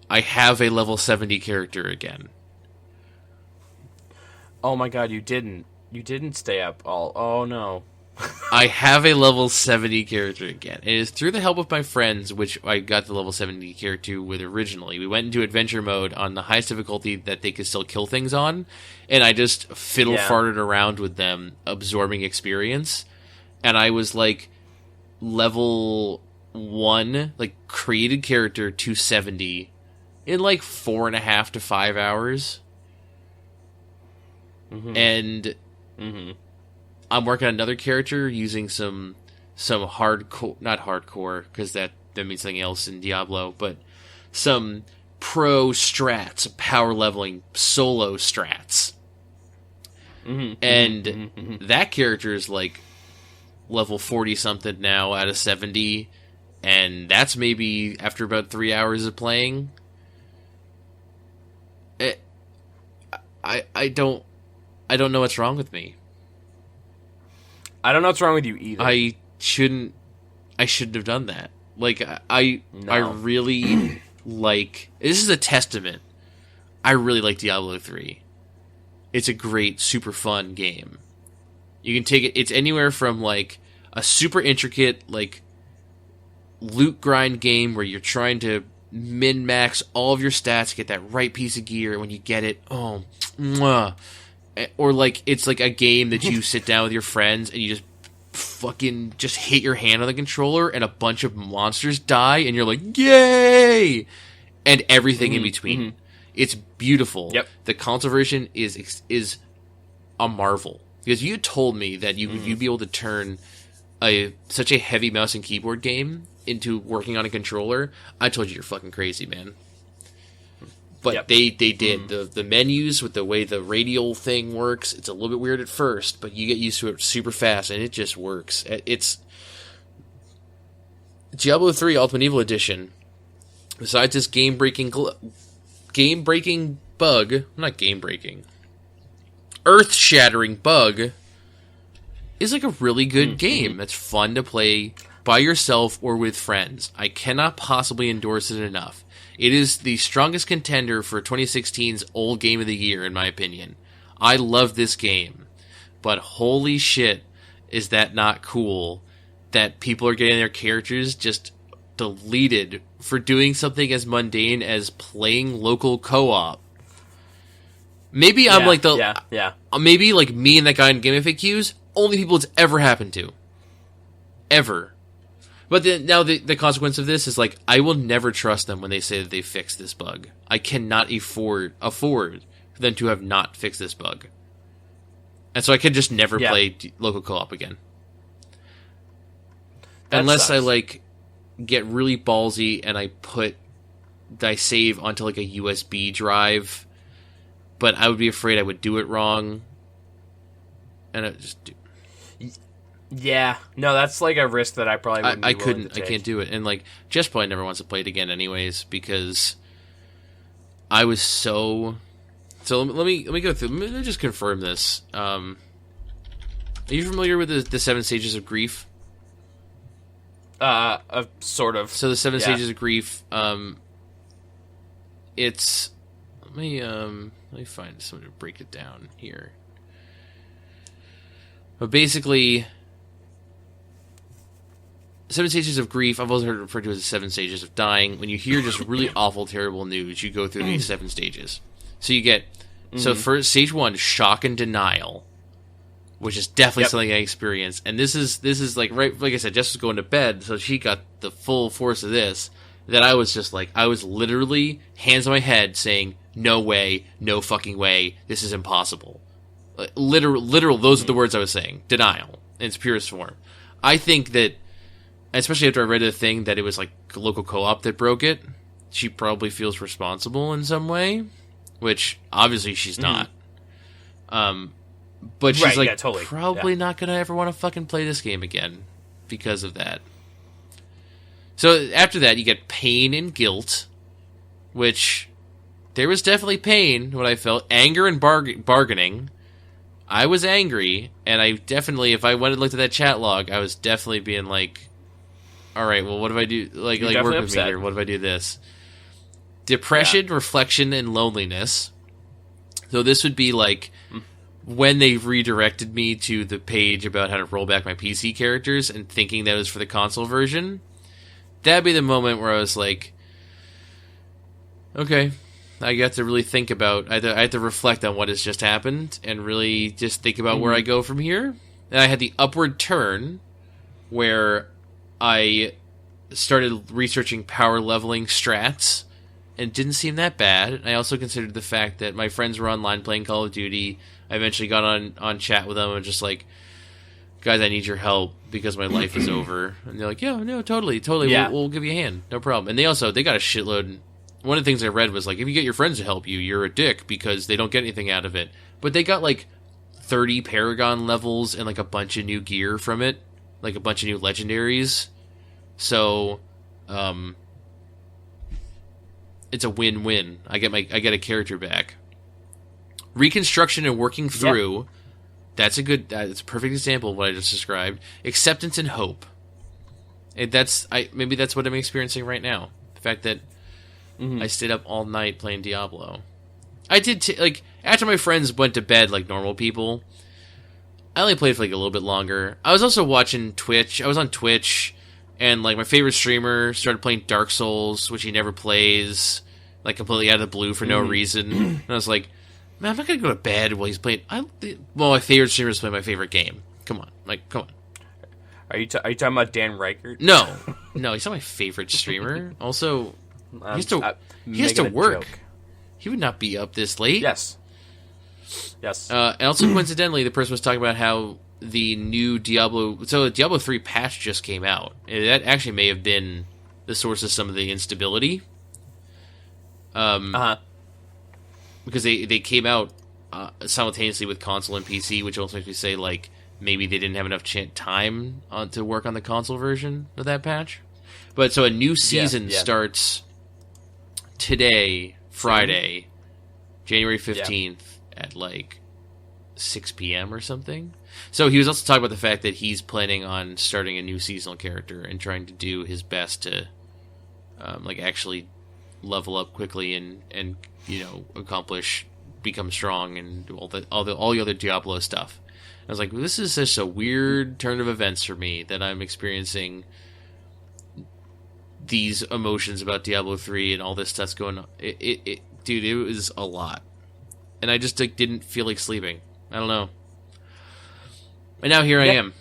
I have a level 70 character again. Oh my god, you didn't. You didn't stay up all... Oh no. I have a level 70 character again. It is through the help of my friends, which I got the level 70 character with originally. We went into adventure mode on the highest difficulty that they could still kill things on, and I just fiddle-farted around with them, absorbing experience. And I was like... level 1, like, created character 270 in like 4.5 to 5 hours. And I'm working on another character using some hardcore, not hardcore, because that means something else in Diablo, but some pro strats, power leveling solo strats. And that character is like level 40 something now out of 70, and that's maybe after about 3 hours of playing. I don't know what's wrong with me. I don't know what's wrong with you either. I shouldn't have done that. Like, I really like... This is a testament. I really like Diablo 3. It's a great, super fun game. You can take it... It's anywhere from, like, a super intricate, like, loot grind game where you're trying to min-max all of your stats, get that right piece of gear, and when you get it, oh, mwah. Or, like, it's like a game that you sit down with your friends and you just fucking just hit your hand on the controller and a bunch of monsters die and you're like, yay! And everything in between. It's beautiful. Yep. The console version is a marvel. Because you told me that you'd be able to turn such a heavy mouse and keyboard game into working on a controller. I told you you're fucking crazy, man. But they did. The menus with the way the radial thing works, it's a little bit weird at first, but you get used to it super fast, and it just works. It's Diablo 3 Ultimate Evil Edition. Besides this game-breaking bug, not game-breaking, earth-shattering bug, is like a really good game that's fun to play by yourself or with friends. I cannot possibly endorse it enough. It is the strongest contender for 2016's Old Game of the Year, in my opinion. I love this game. But holy shit, is that not cool that people are getting their characters just deleted for doing something as mundane as playing local co-op. Maybe I'm like maybe like me and that guy in Game FAQs, only people it's ever happened to. Ever. But now the consequence of this is, like, I will never trust them when they say that they fixed this bug. I cannot afford for them to have not fixed this bug. And so I can just never play local co-op again. That Unless sucks. I, like, get really ballsy and I save onto, like, a USB drive. But I would be afraid I would do it wrong. And I just do. Yeah, no, that's like a risk that I probably wouldn't. I can't do it, and like Jess probably never wants to play it again, anyways, because I was so. So let me go through. Let me just confirm this. Are you familiar with the 7 stages of grief? Sort of. So the 7 stages of grief. It's let me find something to break it down here. But basically. 7 stages of grief, I've also heard it referred to as the 7 stages of dying. When you hear just really awful, terrible news, you go through these 7 stages. So you get So for stage 1, shock and denial, which is definitely something I experienced. And this is like, right, like I said, Jess was going to bed, so she got the full force of this. That I was just like, I was literally hands on my head saying, no way, no fucking way, this is impossible. Literal, those are the words I was saying. Denial, in its purest form. I think that, especially after I read the thing that it was like a local co-op that broke it, she probably feels responsible in some way, which obviously she's not. But she's probably not going to ever want to fucking play this game again because of that. So after that, you get pain and guilt, which there was definitely pain, what I felt. Anger and bargaining. I was angry, and I definitely, if I went and looked at that chat log, I was definitely being like, all right, well, what if I do, like work with upset. Me here, what if I do this? Depression, reflection, and loneliness. So this would be like when they redirected me to the page about how to roll back my PC characters and thinking that was for the console version. That'd be the moment where I was like, okay, I got to really think about, I had to reflect on what has just happened and really just think about where I go from here. And I had the upward turn where I started researching power leveling strats and it didn't seem that bad. I also considered the fact that my friends were online playing Call of Duty. I eventually got on chat with them and just like, guys, I need your help because my life is over. And they're like, yeah, no, totally. Yeah. We'll give you a hand. No problem. And they got a shitload. One of the things I read was like, if you get your friends to help you, you're a dick because they don't get anything out of it. But they got like 30 Paragon levels and like a bunch of new gear from it. Like a bunch of new legendaries. So, it's a win-win. I get a character back. Reconstruction and working through... Yep. That's a perfect example of what I just described. Acceptance and hope. And maybe that's what I'm experiencing right now. The fact that I stayed up all night playing Diablo. I did, after my friends went to bed like normal people, I only played for like a little bit longer. I was also watching Twitch. I was on Twitch, and like my favorite streamer started playing Dark Souls, which he never plays, like completely out of the blue for no reason. And I was like, man, I'm not going to go to bed while he's playing... my favorite streamer is playing my favorite game. Come on. Are you talking about Dan Reichert? No, he's not my favorite streamer. Also, he has to work. Joke. He would not be up this late. Yes. And also, coincidentally, the person was talking about how the new Diablo... So, the Diablo 3 patch just came out. And that actually may have been the source of some of the instability. Because they came out simultaneously with console and PC, which also makes me say, like, maybe they didn't have enough time to work on the console version of that patch. But so a new season starts today, Friday, January 15th at, like, 6 p.m. or something. So he was also talking about the fact that he's planning on starting a new seasonal character and trying to do his best to, actually level up quickly and become strong and all the other Diablo stuff. I was like, this is just a weird turn of events for me that I'm experiencing these emotions about Diablo 3 and all this stuff's going on. Dude, it was a lot. And I just didn't feel like sleeping. I don't know. And now here I am.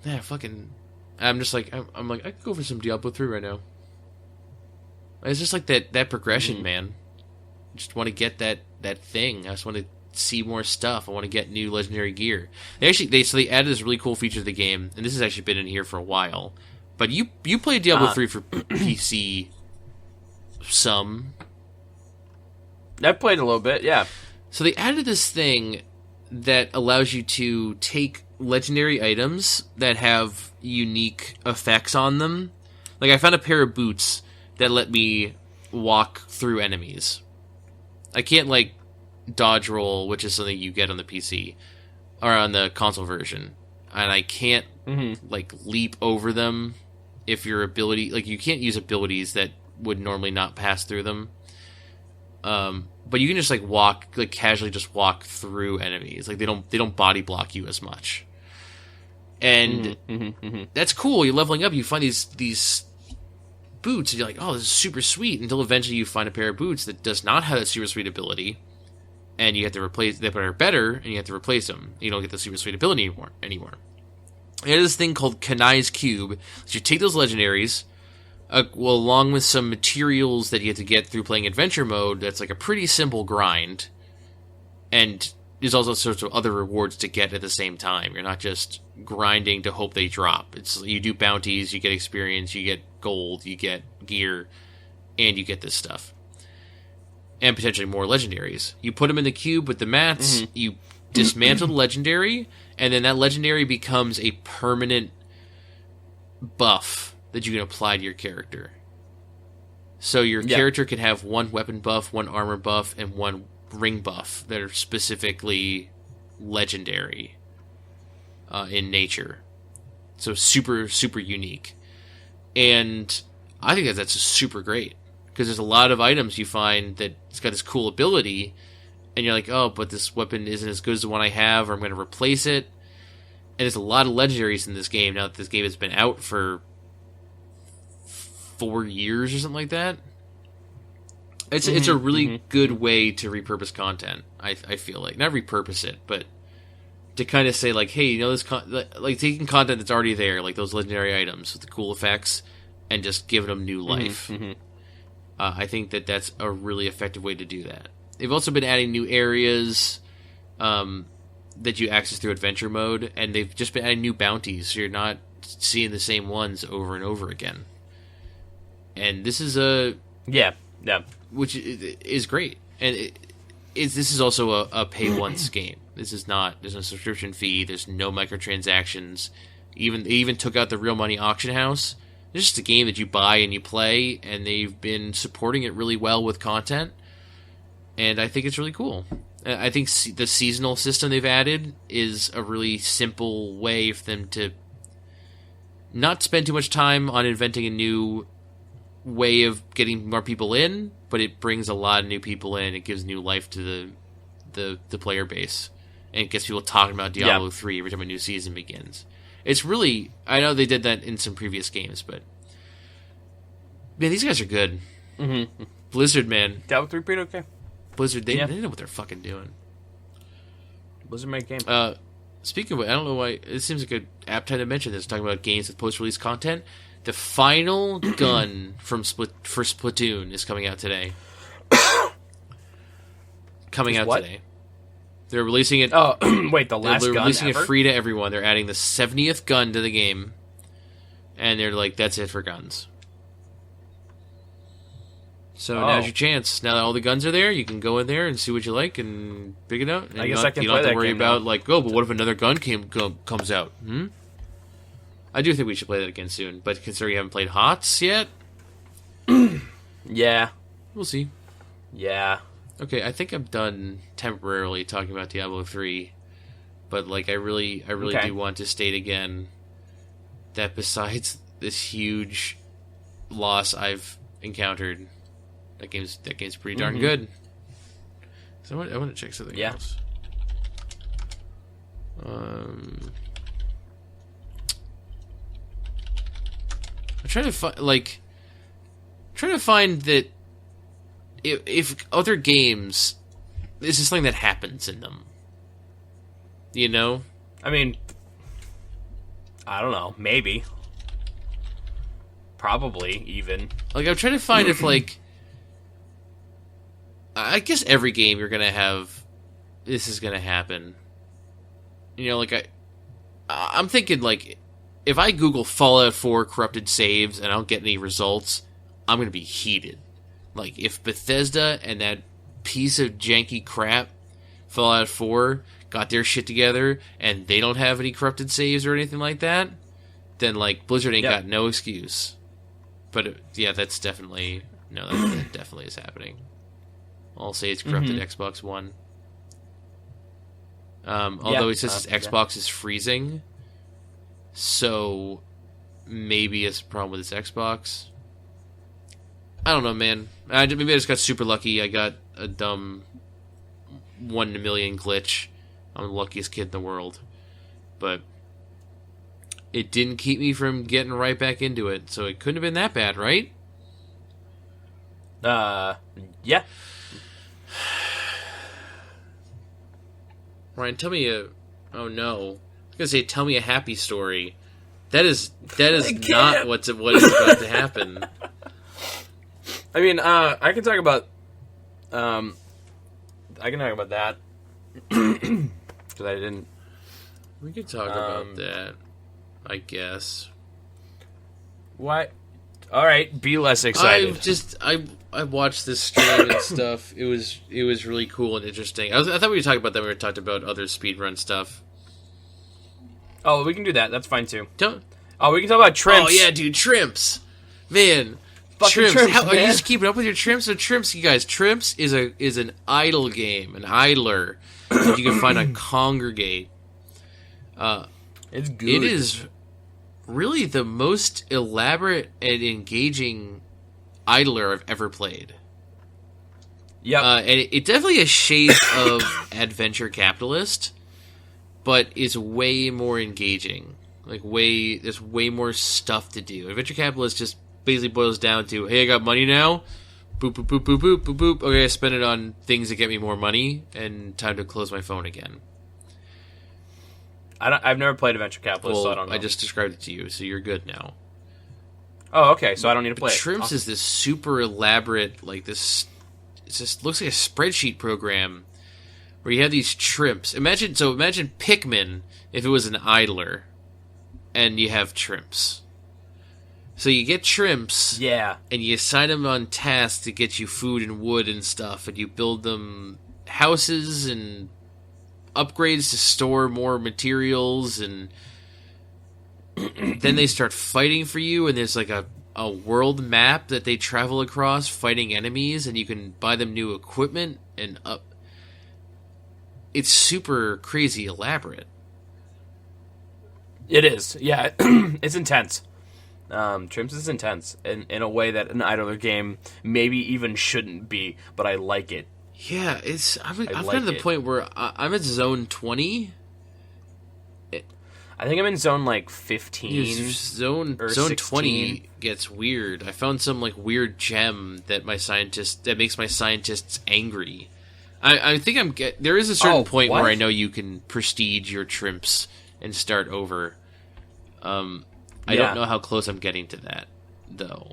Yeah, I'm just like, I'm like, I could go for some Diablo 3 right now. It's just like that progression, man. I just want to get that thing. I just want to see more stuff. I want to get new legendary gear. They added this really cool feature to the game, and this has actually been in here for a while. But you played Diablo 3 for PC some. I played a little bit, yeah. So they added this thing that allows you to take legendary items that have unique effects on them. Like, I found a pair of boots that let me walk through enemies. I can't, like, dodge roll, which is something you get on the PC, or on the console version. And I can't, like, leap over them if your ability... Like, you can't use abilities that would normally not pass through them. But you can just, like, casually just walk through enemies. Like, they don't body block you as much. And that's cool. You're leveling up. You find these boots, and you're like, oh, this is super sweet, until eventually you find a pair of boots that does not have that super sweet ability, and you have to replace, they are better, and you have to replace them. You don't get the super sweet ability anymore. There's this thing called Kanai's Cube. So you take those legendaries, along with some materials that you have to get through playing adventure mode, that's like a pretty simple grind, and there's also sorts of other rewards to get at the same time. You're not just grinding to hope they drop. It's you do bounties, you get experience, you get gold, you get gear, and you get this stuff. And potentially more legendaries. You put them in the cube with the mats, you dismantle the legendary, and then that legendary becomes a permanent buff that you can apply to your character. So your character can have one weapon buff, one armor buff, and one ring buff that are specifically legendary in nature. So super, super unique. And I think that's super great. Because there's a lot of items you find that it's got this cool ability, and you're like, oh, but this weapon isn't as good as the one I have, or I'm going to replace it. And there's a lot of legendaries in this game, now that this game has been out for 4 years or something like that. It's a really good way to repurpose content, I feel like. Not repurpose it, but to kind of say, like, hey, you know, this like taking content that's already there, like those legendary items with the cool effects, and just giving them new life. I think that's a really effective way to do that. They've also been adding new areas that you access through adventure mode, and they've just been adding new bounties, so you're not seeing the same ones over and over again. And this is which is great. And this is also a pay once game. This is not. There's no subscription fee. There's no microtransactions. They even took out the real money auction house. It's just a game that you buy and you play, and they've been supporting it really well with content. And I think it's really cool. I think the seasonal system they've added is a really simple way for them to not spend too much time on inventing a new way of getting more people in, but it brings a lot of new people in. It gives new life to the player base, and it gets people talking about Diablo 3 every time a new season begins. It's really, I know they did that in some previous games, but man, these guys are good. Blizzard, man. Diablo 3 pretty okay. Blizzard, they know what they're fucking doing. Blizzard made game. Speaking of it, I don't know why it seems like an apt time to mention this. Talking about games with post-release content. The final gun for Splatoon is coming out today. Today. They're releasing it. Oh, wait, the last gun They're releasing ever? it free to everyone. They're adding the 70th gun to the game, and they're like, "That's it for guns." So now's your chance. Now that all the guns are there, you can go in there and see what you like and pick it out. And I guess I can you play don't have that to worry game about now. like, oh, but what if another gun comes out? I do think we should play that again soon, but considering you haven't played HOTS yet, Yeah. we'll see. Yeah. Okay, I think I'm done temporarily talking about Diablo 3, but like I really do want to state again that besides this huge loss I've encountered, that game's pretty darn good. So I want to check something else. I'm trying to find that if other games, this is something that happens in them. You know? I mean, I don't know. Maybe. Probably, even. Like, I'm trying to find if, like, I guess every game you're gonna have, this is gonna happen. You know, like, I'm thinking, like, if I Google Fallout 4 corrupted saves and I don't get any results, I'm gonna be heated. Like, if Bethesda and that piece of janky crap, Fallout 4, got their shit together and they don't have any corrupted saves or anything like that, then, like, Blizzard ain't got no excuse. But, that's definitely... No, that definitely is happening. I'll say it's corrupted Xbox One. Although it says Xbox is freezing, so maybe it's a problem with its Xbox. I don't know, man. Maybe I just got super lucky. I got a dumb 1 in a million glitch. I'm the luckiest kid in the world. But it didn't keep me from getting right back into it, so it couldn't have been that bad, right? Yeah. Ryan, tell me a... Oh, no. I was going to say, tell me a happy story. That is not what is about to happen. I mean, I can talk about... I can talk about that. Because I didn't... We could talk about that, I guess. What? All right, be less excited. I watched this stream and stuff. It was really cool and interesting. I thought we were talking about that when we talked about other speedrun stuff. Oh, we can do that. That's fine too. Don't. Oh, we can talk about Trimps. Oh yeah, dude, Trimps, man. Fucking Trimps. Trimps, Are you man. just keeping up with your Trimps? So Trimps, you guys, Trimps is an idle game, an idler that you can find on Congregate. It's good. It is really the most elaborate and engaging idler I've ever played. Yep. And it definitely has shades of Adventure Capitalist, but is way more engaging. There's way more stuff to do. Adventure Capitalist just basically boils down to, hey, I got money now. Boop, boop, boop, boop, boop, boop, boop. Okay, I spend it on things that get me more money, and time to close my phone again. I've never played Adventure Capitalist, so I don't know. I just described it to you, so you're good now. Oh, okay, so I don't need to play it. Trimps is this super elaborate, like this... It just looks like a spreadsheet program where you have these Trimps. Imagine Pikmin if it was an idler, and you have Trimps. So you get Trimps, Yeah. and you assign them on tasks to get you food and wood and stuff, and you build them houses and upgrades to store more materials, and then they start fighting for you, and there's like a world map that they travel across fighting enemies, and you can buy them new equipment and up. It's super crazy elaborate. It is. Yeah, it's intense. Trimps is intense in a way that an idler game maybe even shouldn't be, but I like it. Yeah, I've like gotten to the it. point where I'm at zone 20. I think I'm in zone like 15. Zone or 20 16. gets weird. I found some like weird gem that makes my scientists angry. I think there is a certain point what? where I know you can prestige your Trimps and start over. I don't know how close I'm getting to that though.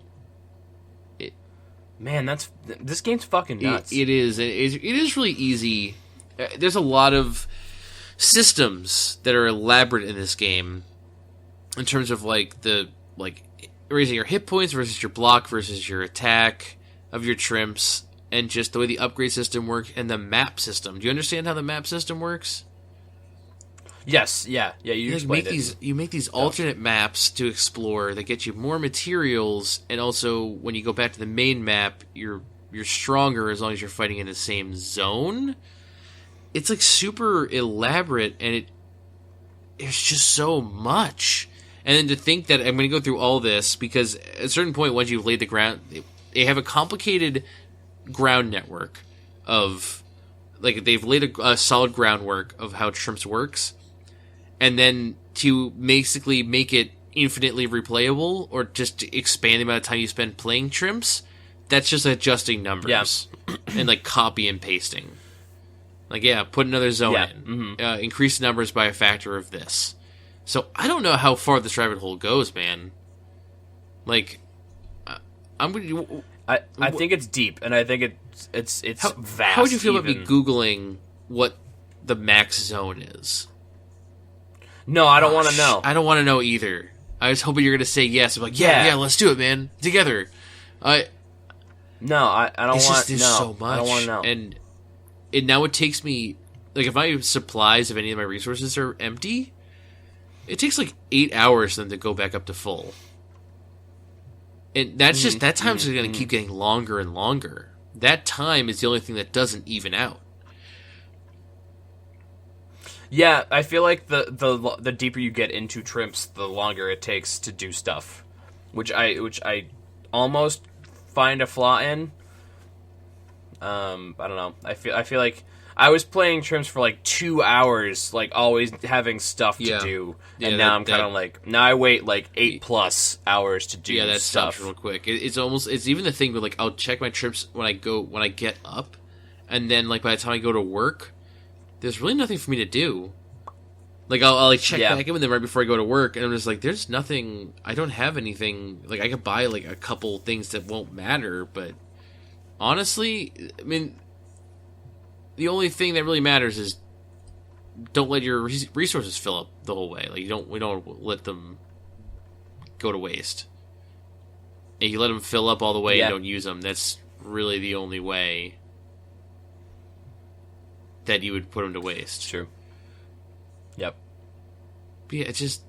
Man, this game's fucking nuts. It is really easy. There's a lot of systems that are elaborate in this game in terms of raising your hit points versus your block versus your attack of your Trimps, and just the way the upgrade system works and the map system. Do you understand how the map system works? Yes, yeah, you explained it. You make these alternate maps to explore that get you more materials, and also when you go back to the main map, you're stronger as long as you're fighting in the same zone. It's like super elaborate, and it's just so much. And then to think that I'm going to go through all this, because at a certain point, once you've laid the ground, they have a complicated ground network of, like, they've laid a solid groundwork of how Trimps works. And then to basically make it infinitely replayable, or just to expand the amount of time you spend playing Trimps, that's just adjusting numbers and like copy and pasting. Like, put another zone in, Mm-hmm. Increase the numbers by a factor of this. So I don't know how far this rabbit hole goes, man. Like, I'm gonna. I think it's deep, and I think it's vast. How would you feel about me googling what the max zone is? No, I don't want to know. I don't want to know either. I was hoping you were going to say yes. I'm like, yeah, let's do it, man. Together. No, I don't want. There's no, so much. I don't want to know. And now it takes me, like, if my supplies of any of my resources are empty, it takes like 8 hours for them to go back up to full. And that's just, that time's going to keep getting longer and longer. That time is the only thing that doesn't even out. Yeah, I feel like the deeper you get into Trimps, the longer it takes to do stuff, which I almost find a flaw in. I don't know. I feel like I was playing Trims for like 2 hours, like always having stuff to do, and now I'm kind of like now I wait like 8+ hours to do. Yeah, that stuff stops real quick. It's even the thing where like I'll check my trips when I get up, and then like by the time I go to work, there's really nothing for me to do. Like I'll like check back in with them right before I go to work, and I'm just like, there's nothing. I don't have anything. Like I could buy like a couple things that won't matter, but honestly, I mean, the only thing that really matters is don't let your resources fill up the whole way. Like we don't let them go to waste. And you let them fill up all the way and don't use them. That's really the only way that you would put them to waste. True. Yep. But yeah, it's just,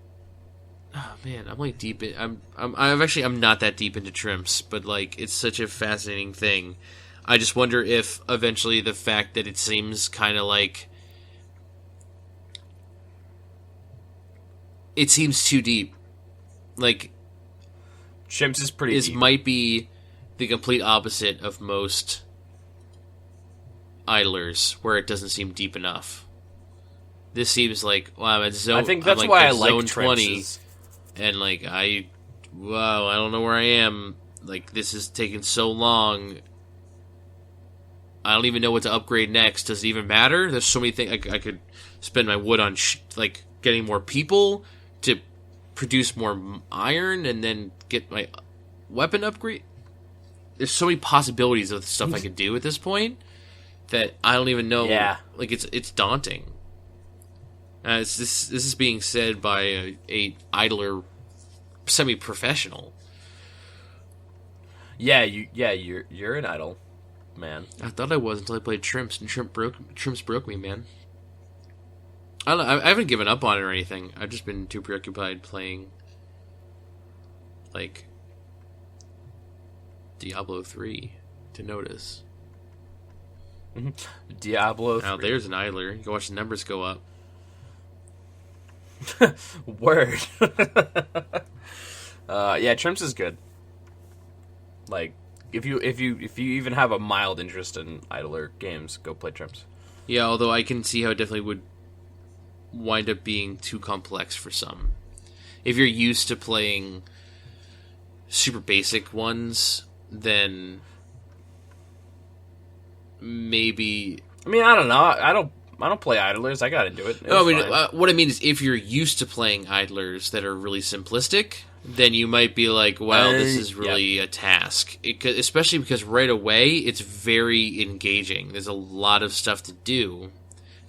oh man, I'm like deep in. I'm not that deep into Trimps, but like it's such a fascinating thing. I just wonder if eventually the fact that it seems kind of like it seems too deep, like Trimps is pretty. This deep. Might be the complete opposite of most idlers, where it doesn't seem deep enough. This seems like, wow, I'm at zone. I think that's like why I zone like 20, and like I don't know where I am. Like this is taking so long. I don't even know what to upgrade next. Does it even matter? There's so many things I could spend my wood on, like getting more people to produce more iron, and then get my weapon upgrade. There's so many possibilities of the stuff I could do at this point that I don't even know. Yeah, like it's daunting. This is being said by a idler, semi-professional. You're an idle man. I thought I was until I played Trimps, and Trimps broke me, man. I don't know. I haven't given up on it or anything. I've just been too preoccupied playing, like, Diablo 3 to notice. Diablo 3. Now there's an idler. You can watch the numbers go up. Word. Trimps is good. Like, if you even have a mild interest in idler games, go play Trimps. Yeah, although I can see how it definitely would wind up being too complex for some. If you're used to playing super basic ones, then maybe. I mean, I don't know. I don't play idlers. I got into it. What I mean is, if you're used to playing idlers that are really simplistic, then you might be like, "Well, this is really a task." Especially because right away it's very engaging. There's a lot of stuff to do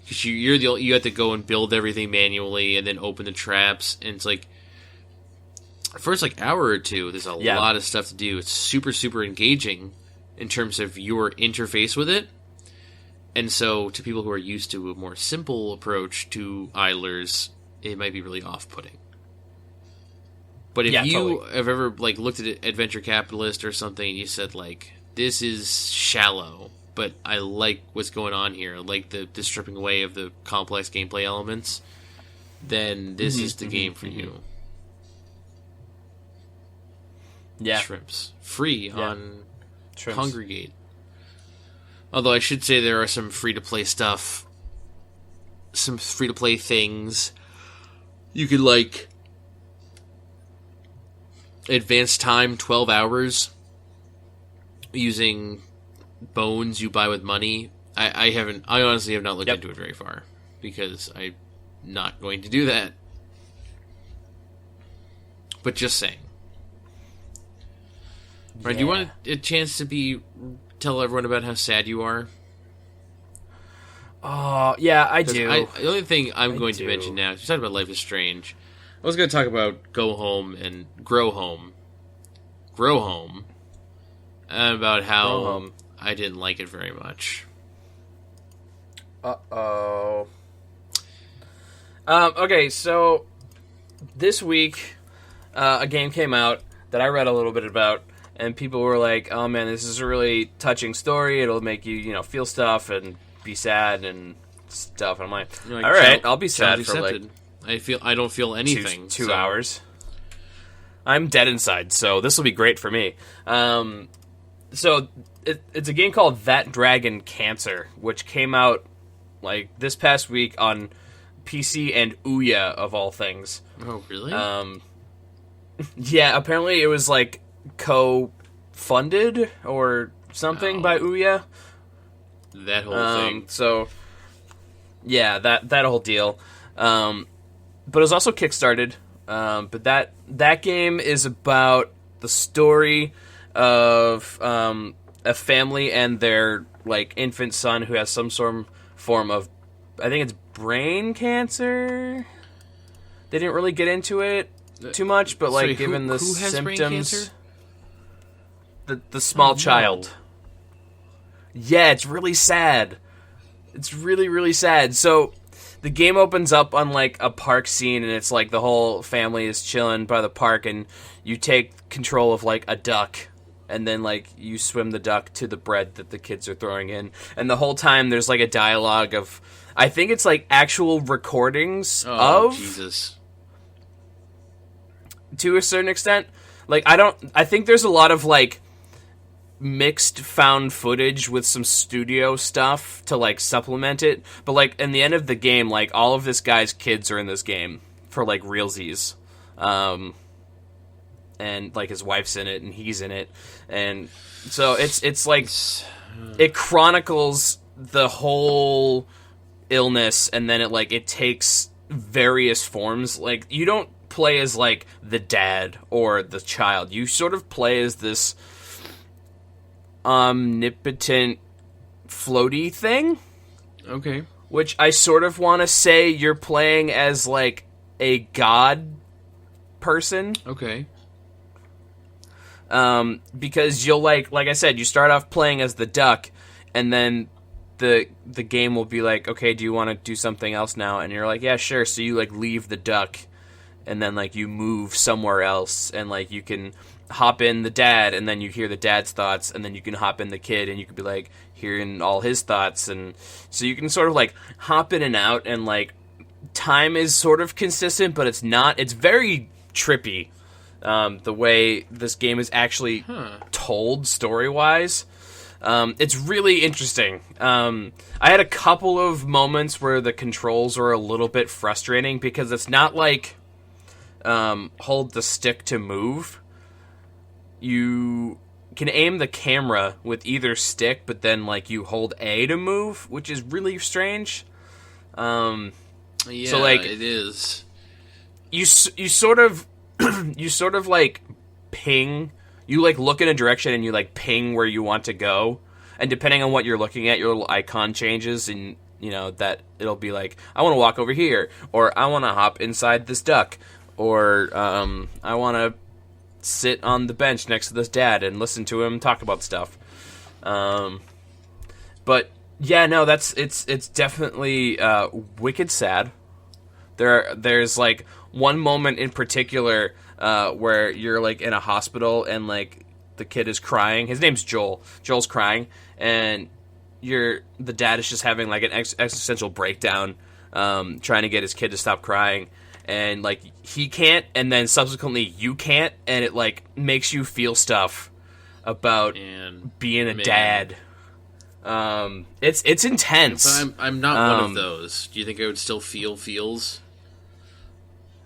because you have to go and build everything manually and then open the traps, and it's like first like hour or two. There's a lot of stuff to do. It's super super engaging in terms of your interface with it. And so, to people who are used to a more simple approach to idlers, it might be really off-putting. But if you have ever like looked at Adventure Capitalist or something, and you said like, "This is shallow, but I like what's going on here. I like the stripping away of the complex gameplay elements," then this is the game for you. Yeah, Shrimps free on Shrimps. Congregate. Although I should say there are some free-to-play stuff, some free-to-play things. You could, like, advance time 12 hours using bones you buy with money. I honestly have not looked into it very far, because I'm not going to do that. But just saying. Right, do you want a chance to tell everyone about how sad you are? Yeah, I do. The only thing I'm going to mention now, you talked about Life is Strange. I was going to talk about Go Home and Grow Home. Grow Home. And about how I didn't like it very much. Uh-oh. Okay, so this week, a game came out that I read a little bit about. And people were like, "Oh man, this is a really touching story. It'll make you, feel stuff and be sad and stuff." And I'm like, "All right, I'll be sad for like." I don't feel anything. Two hours. I'm dead inside, so this will be great for me. So it's a game called That Dragon Cancer, which came out like this past week on PC and Ouya of all things. Oh, really? Yeah, apparently it was like co-funded or something by Ouya. That whole thing. So, yeah, that whole deal. But it was also kickstarted. But that game is about the story of a family and their like infant son who has some form of, I think it's brain cancer. They didn't really get into it too much, but like given the who has brain symptoms, cancer? the small no. child. Yeah, it's really sad. It's really, really sad. So the game opens up on like a park scene, and it's like the whole family is chilling by the park, and you take control of like a duck, and then like you swim the duck to the bread that the kids are throwing in, and the whole time there's like a dialogue of, I think it's like actual recordings of Jesus. To a certain extent. Like I think there's a lot of like mixed found footage with some studio stuff to like supplement it, but like in the end of the game, like all of this guy's kids are in this game for like realsies, and like his wife's in it and he's in it, and so it's like it chronicles the whole illness, and then it takes various forms. Like you don't play as like the dad or the child, you sort of play as this omnipotent floaty thing. Okay. Which I sort of want to say you're playing as like a god person. Okay. Because you'll like I said, you start off playing as the duck, and then the game will be like, okay, do you want to do something else now? And you're like, yeah, sure. So you like leave the duck, and then like you move somewhere else, and like you can hop in the dad, and then you hear the dad's thoughts, and then you can hop in the kid, and you could be like hearing all his thoughts, and so you can sort of like hop in and out, and like time is sort of consistent, but it's not. It's very trippy, the way this game is actually told story-wise. It's really interesting. I had a couple of moments where the controls are a little bit frustrating, because it's not like hold the stick to move. You can aim the camera with either stick, but then like you hold A to move, which is really strange. Yeah, so like it is. You sort of you sort of like ping. You like look in a direction and you like ping where you want to go, and depending on what you're looking at, your little icon changes, and you know that it'll be like, I want to walk over here, or I want to hop inside this duck, or I want to sit on the bench next to this dad and listen to him talk about stuff. But yeah, no, it's definitely wicked sad. There's like one moment in particular where you're like in a hospital, and like the kid is crying. His name's Joel. Joel's crying, and the dad is just having like an existential breakdown, trying to get his kid to stop crying. And like he can't, and then subsequently you can't, and it like makes you feel stuff about being a dad. It's intense. But I'm not one of those. Do you think I would still feel feels?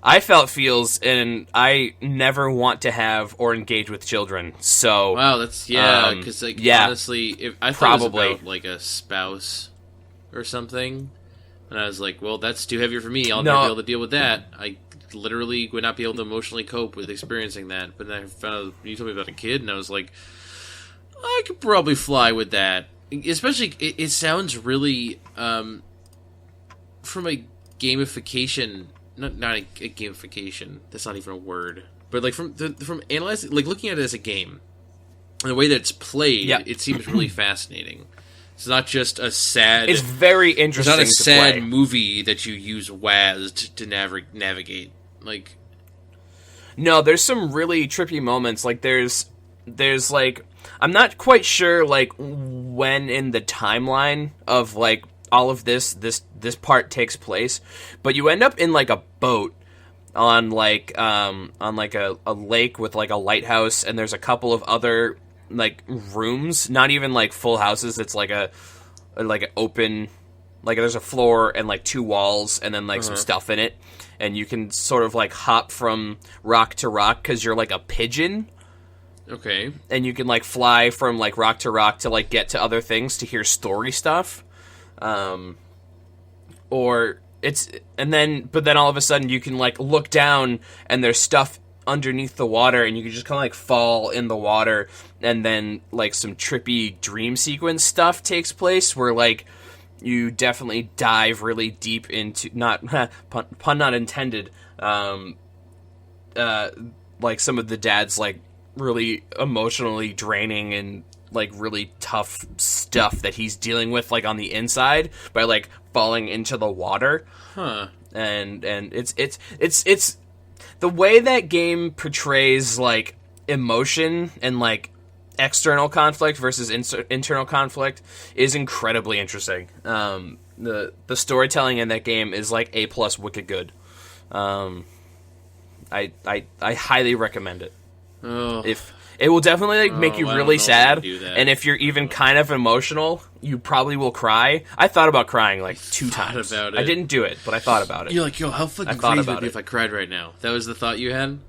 I felt feels, and I never want to have or engage with children. So wow, that's because honestly, if I thought it was about like a spouse or something. And I was like, well, that's too heavy for me. I'll never be able to deal with that. I literally would not be able to emotionally cope with experiencing that. But then I found out you told me about a kid, and I was like, I could probably fly with that. Especially, it sounds really, from a gamification, not a gamification, that's not even a word. But like from analyzing, like looking at it as a game, and the way that it's played, it seems really fascinating. It's not just a sad... It's very interesting to play. It's not a sad movie that you use WAS to navigate. Like... No, there's some really trippy moments. Like, there's like... I'm not quite sure, like, when in the timeline of, like, all of this part takes place. But you end up in, like, a boat on, like, a lake with, like, a lighthouse. And there's a couple of other... like rooms, not even like full houses. It's like an open Like there's a floor and like 2 walls and then like some stuff in it, and you can sort of like hop from rock to rock because you're like a pigeon. Okay. And you can like fly from like rock to rock to like get to other things to hear story stuff. But then all of a sudden you can like look down and there's stuff underneath the water, and you can just kind of like fall in the water, and then like some trippy dream sequence stuff takes place where like you definitely dive really deep into pun not intended, like some of the dad's like really emotionally draining and like really tough stuff that he's dealing with like on the inside by like falling into the water. And it's the way that game portrays like emotion and like external conflict versus internal conflict is incredibly interesting. The storytelling in that game is like A+ wicked good. I highly recommend it. If it will definitely like make you really sad, and if you're even kind of emotional, you probably will cry. I thought about crying like 2 times. I didn't do it, but I thought about it. You're like, yo, how fucking crazy would it be if I cried right now? That was the thought you had?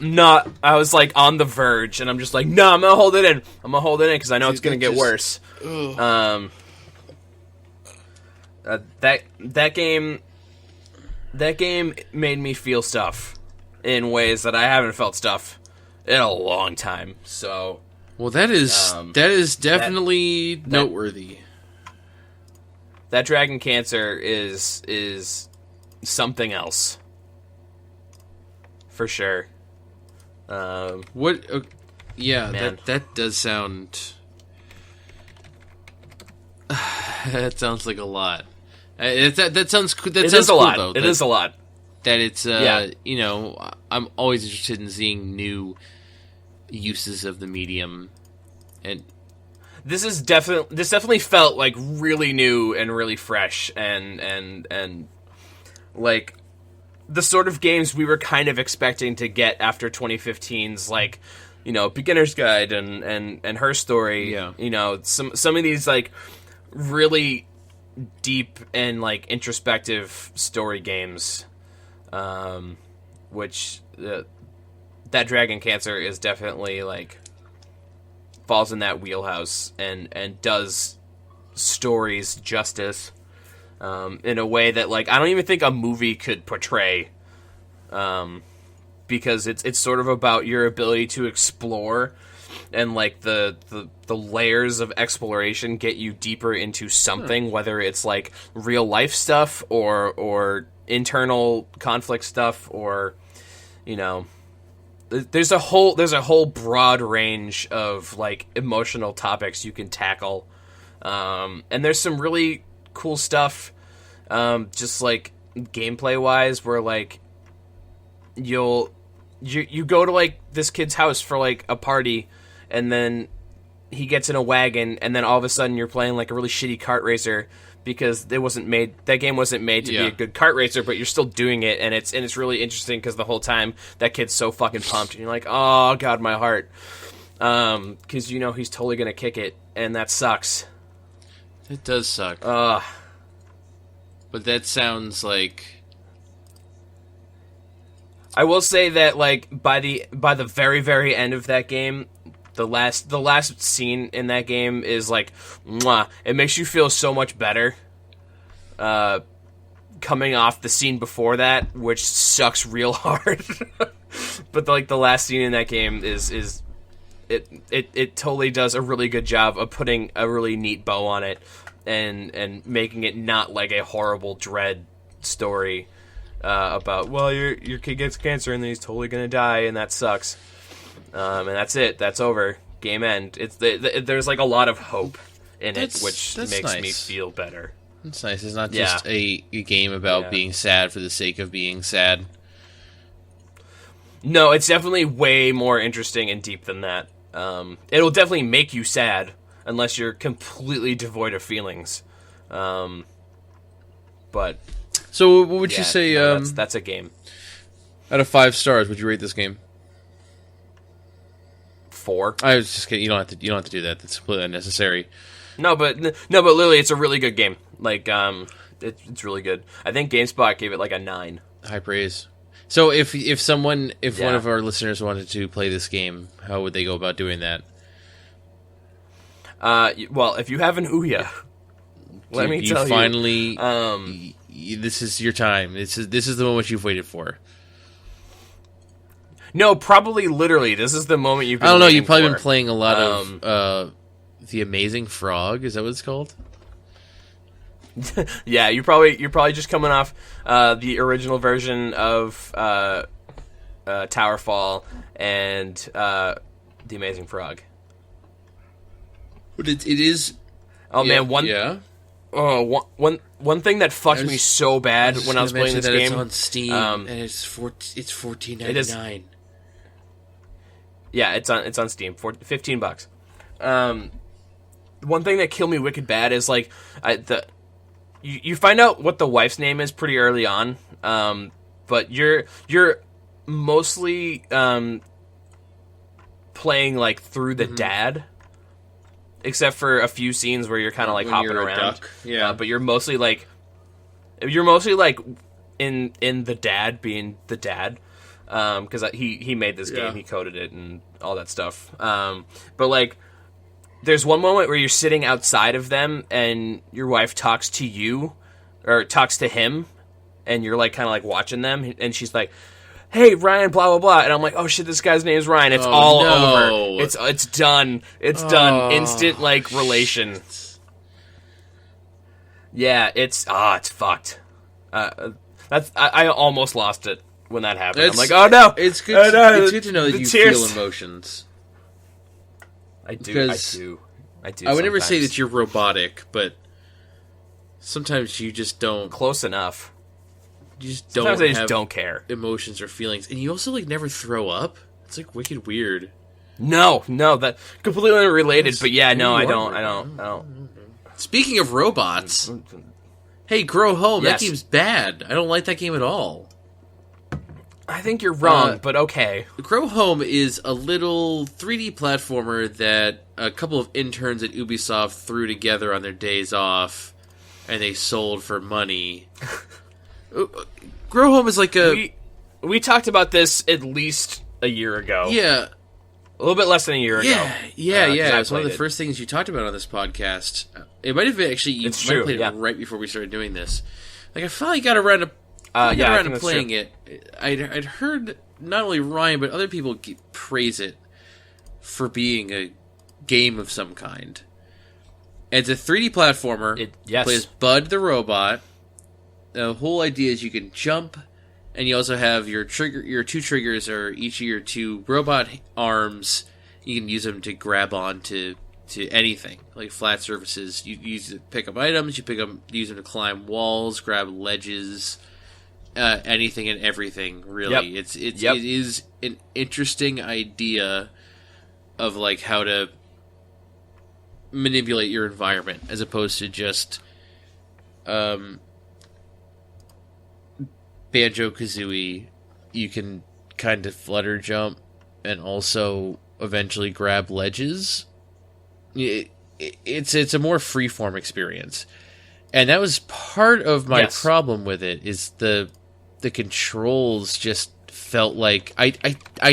No, I was like on the verge, and I'm just like, no, I'm gonna hold it in. I'm gonna hold it in because I know it's gonna get worse. That game made me feel stuff in ways that I haven't felt stuff in a long time. So, well, that is definitely noteworthy. That Dragon Cancer is something else, for sure. Yeah, man. that does sound. That sounds like a lot. That sounds cool. That sounds cool, though. It is a lot. That it's you know, I'm always interested in seeing new uses of the medium, and this definitely felt like really new and really fresh, and like the sort of games we were kind of expecting to get after 2015's like, you know, Beginner's Guide and Her Story. Yeah. You know, some of these like really deep and like introspective story games, which that Dragon Cancer is definitely like falls in that wheelhouse and does stories justice in a way that like I don't even think a movie could portray, because it's sort of about your ability to explore, and like the layers of exploration get you deeper into something, whether it's like real life stuff or internal conflict stuff, or you know, there's a whole broad range of like emotional topics you can tackle, and there's some really cool stuff, just like gameplay wise, where like you go to like this kid's house for like a party, and then he gets in a wagon, and then all of a sudden you're playing like a really shitty kart racer because that game wasn't made to be a good kart racer, but you're still doing it, and it's really interesting because the whole time that kid's so fucking pumped, and you're like, oh god, my heart, because you know he's totally gonna kick it, and that sucks. It does suck. But that sounds like. I will say that like by the very very end of that game, the last scene in that game is like, mwah. It makes you feel so much better. Coming off the scene before that, which sucks real hard, but the last scene in that game is it totally does a really good job of putting a really neat bow on it, and making it not like a horrible dread story. About, well, your kid gets cancer and then he's totally gonna die and that sucks, and that's it. That's over. Game end. There's like a lot of hope in it, which makes nice. Me feel better. It's nice. It's not just a game about being sad for the sake of being sad. No, it's definitely way more interesting and deep than that. It'll definitely make you sad unless you're completely devoid of feelings. But. So, what would you say? That's a game. Out of 5 stars, would you rate this game? 4. I was just kidding. You don't have to do that. That's completely unnecessary. but literally, it's a really good game. Like, it's really good. I think GameSpot gave it like a 9. High praise. So if one of our listeners wanted to play this game, how would they go about doing that? Well, if you have an Ouya, let me tell you. Finally, this is your time. This is the moment you've waited for. No, probably literally. This is the moment you've been I don't know. waiting You've probably for. been playing a lot of The Amazing Frog. Is that what it's called? Yeah, you're probably just coming off the original version of Towerfall and The Amazing Frog. But it is. Oh yeah, man, one thing that fucked me so bad when I was playing this game. It's on Steam and it's $14.99. Yeah, it's on Steam for $15. One thing that killed me wicked bad is like you find out what the wife's name is pretty early on, but you're mostly playing like through the dad, except for a few scenes where you're kind of like hopping around. Yeah, but you're mostly like in the dad being the dad, because he made this game, he coded it and all that stuff. But like, there's one moment where you're sitting outside of them and your wife talks to you, or talks to him, and you're like kind of like watching them, and she's like, "Hey Ryan, blah blah blah," and I'm like, "Oh shit, this guy's name is Ryan." It's over. It's done. It's done. Instant like relation. Yeah, it's fucked. I almost lost it when that happened. I'm like, oh no, it's good. It's good to know that you feel emotions. I do. I would never say that you're robotic, but sometimes you just don't. Close enough. You just sometimes I just don't care. Emotions or feelings, and you also like never throw up. It's like wicked weird. No, that completely unrelated. But yeah, no, I don't. Speaking of robots, hey, Grow Home. Yes. That game's bad. I don't like that game at all. I think you're wrong, but okay. Grow Home is a little 3D platformer that a couple of interns at Ubisoft threw together on their days off, and they sold for money. Grow Home is like a... We talked about this at least a year ago. Yeah. A little bit less than a year ago. Yeah. It was one of the first things you talked about on this podcast. It might have been actually... You might have played it right before we started doing this. Like, I finally got around to... playing it. I'd heard not only Ryan but other people praise it for being a game of some kind. It's a 3D platformer. Yes. Plays Bud the robot. The whole idea is you can jump, and you also have your two triggers are each of your two robot arms. You can use them to grab onto anything, like flat surfaces. You use it to pick up items. Use them to climb walls, grab ledges. Anything and everything, really. Yep. It is an interesting idea of like how to manipulate your environment as opposed to just Banjo-Kazooie. You can kind of flutter jump and also eventually grab ledges. It's a more freeform experience. And that was part of my problem with it, is the controls just felt like... I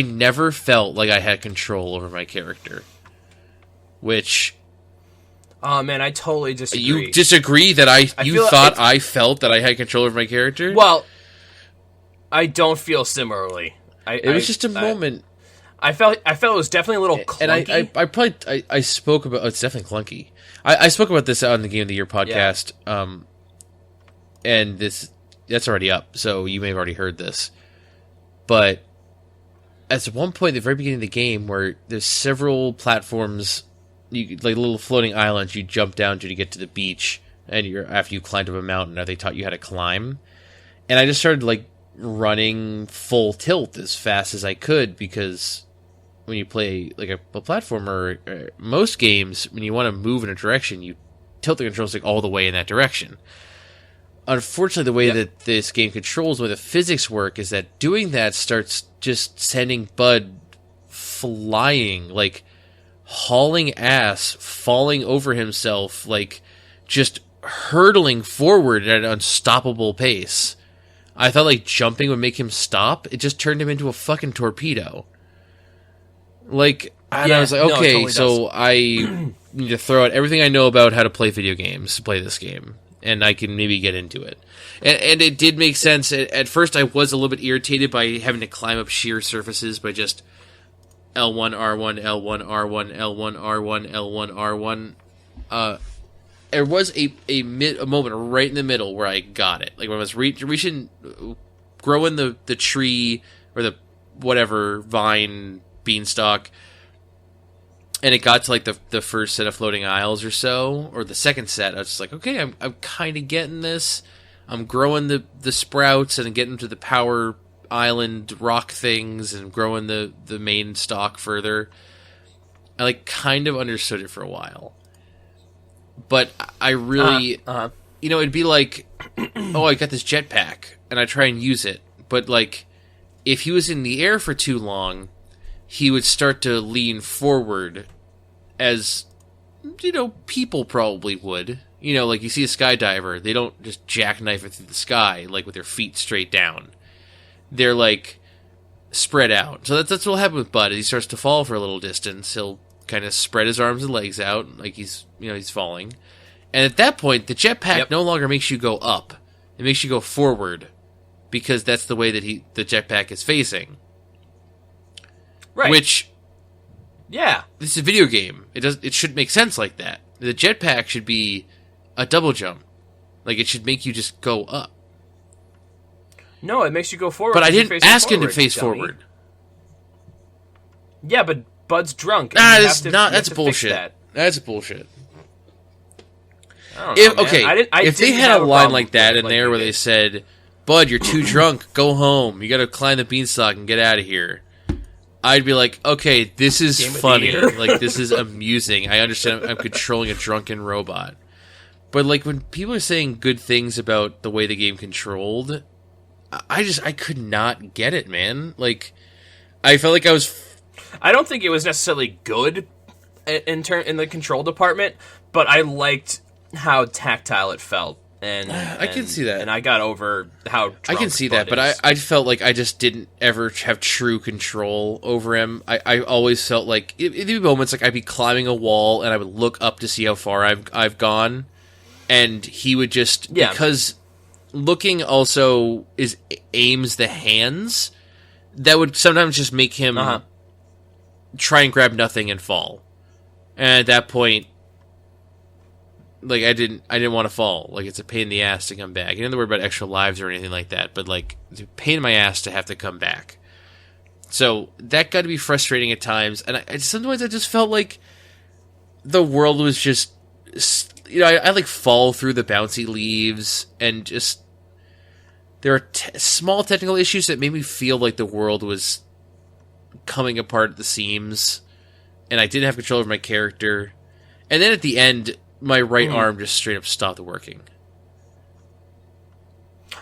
never felt like I had control over my character. Which... Oh, man, I totally disagree. You disagree that I felt that I had control over my character? Well, I don't feel similarly. It was just a moment. I felt it was definitely a little clunky. And I spoke about... it's definitely clunky. I spoke about this on the Game of the Year podcast, and that's already up, so you may have already heard this. But at one point at the very beginning of the game, where there's several platforms, like little floating islands you jump down to get to the beach, and after you climbed up a mountain, or they taught you how to climb. And I just started like running full tilt as fast as I could, because when you play like a platformer, most games, when you want to move in a direction, you tilt the control stick all the way in that direction. Unfortunately, the way that this game controls, the way the physics work, is that doing that starts just sending Bud flying like hauling ass, falling over himself, like just hurtling forward at an unstoppable pace. I thought like jumping would make him stop. It just turned him into a fucking torpedo. Like, and I was like, okay, totally so I need to throw out everything I know about how to play video games to play this game, and I can maybe get into it. And it did make sense. At first, I was a little bit irritated by having to climb up sheer surfaces by just L1, R1, L1, R1, L1, R1, L1, R1. There was a moment right in the middle where I got it. Like when I was reaching, growing the tree or the whatever vine beanstalk, and it got to like the first set of floating isles or so, or the second set. I was just like, okay, I'm kind of getting this. I'm growing the sprouts and getting to the power island rock things and growing the main stalk further. I like kind of understood it for a while. But I really, it'd be like, oh, I got this jetpack, and I try and use it. But, like, if he was in the air for too long, he would start to lean forward as, people probably would. Like you see a skydiver, they don't just jackknife it through the sky, like with their feet straight down. They're, like, spread out. So that's what'll happen with Bud. As he starts to fall for a little distance, he'll kind of spread his arms and legs out, like he's falling. And at that point, the jetpack no longer makes you go up. It makes you go forward, because that's the way that the jetpack is facing. Right. Which, this is a video game. It should make sense like that. The jetpack should be a double jump. Like, it should make you just go up. No, it makes you go forward. But I didn't ask him to face forward. Yeah, but Bud's drunk. That's bullshit. That's bullshit. I don't know, if they had a line like that in there where they said, Bud, you're too drunk, go home. You gotta climb the beanstalk and get out of here. I'd be like, okay, this is funny. Like, this is amusing. I understand I'm controlling a drunken robot. But, like, when people are saying good things about the way the game controlled, I could not get it, man. Like, I felt like I was... I don't think it was necessarily good in the control department, but I liked how tactile it felt. And I can see that. And I got over how drunk I can see Bud that, but I felt like I just didn't ever have true control over him. I always felt like, in the moments, like I'd be climbing a wall and I would look up to see how far I've gone, and he would just... Because looking also aims the hands, that would sometimes just make him try and grab nothing and fall. And at that point, like, I didn't want to fall. Like, it's a pain in the ass to come back. You don't have to worry about extra lives or anything like that, but, like, it's a pain in my ass to have to come back. So, that got to be frustrating at times, and sometimes I just felt like the world was just... I like, fall through the bouncy leaves, and just... There are small technical issues that made me feel like the world was coming apart at the seams, and I didn't have control over my character. And then at the end... my right arm just straight up stopped working.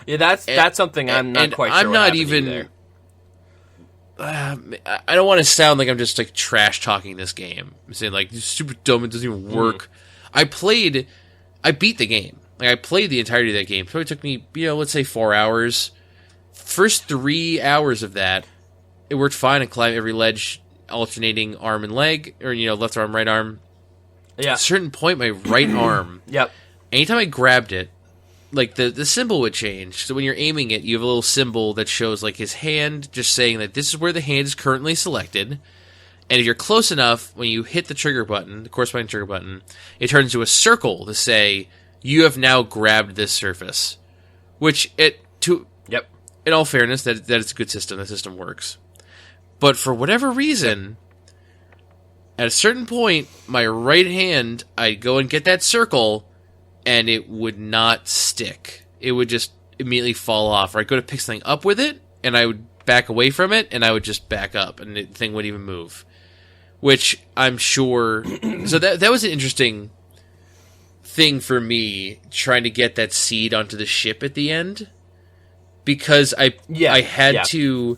Yeah, that's something I'm not quite sure. I'm not even. I don't want to sound like I'm just like trash talking this game. I'm saying like it's super dumb. It doesn't even work. I beat the game. Like I played the entirety of that game. It probably took me, let's say 4 hours. First 3 hours of that, it worked fine. I climbed every ledge, alternating arm and leg, or left arm, right arm. Yeah. At a certain point, my right arm, anytime I grabbed it, like, the symbol would change. So when you're aiming it, you have a little symbol that shows, like, his hand, just saying that this is where the hand is currently selected. And if you're close enough, when you hit the trigger button, the corresponding trigger button, it turns into a circle to say, you have now grabbed this surface. Which, in all fairness, that it's a good system. The system works. But for whatever reason... at a certain point, my right hand, I'd go and get that circle, and it would not stick. It would just immediately fall off. Or I'd go to pick something up with it, and I would back away from it, and I would just back up, and the thing wouldn't even move. Which I'm sure... So that was an interesting thing for me, trying to get that seed onto the ship at the end. Because I had to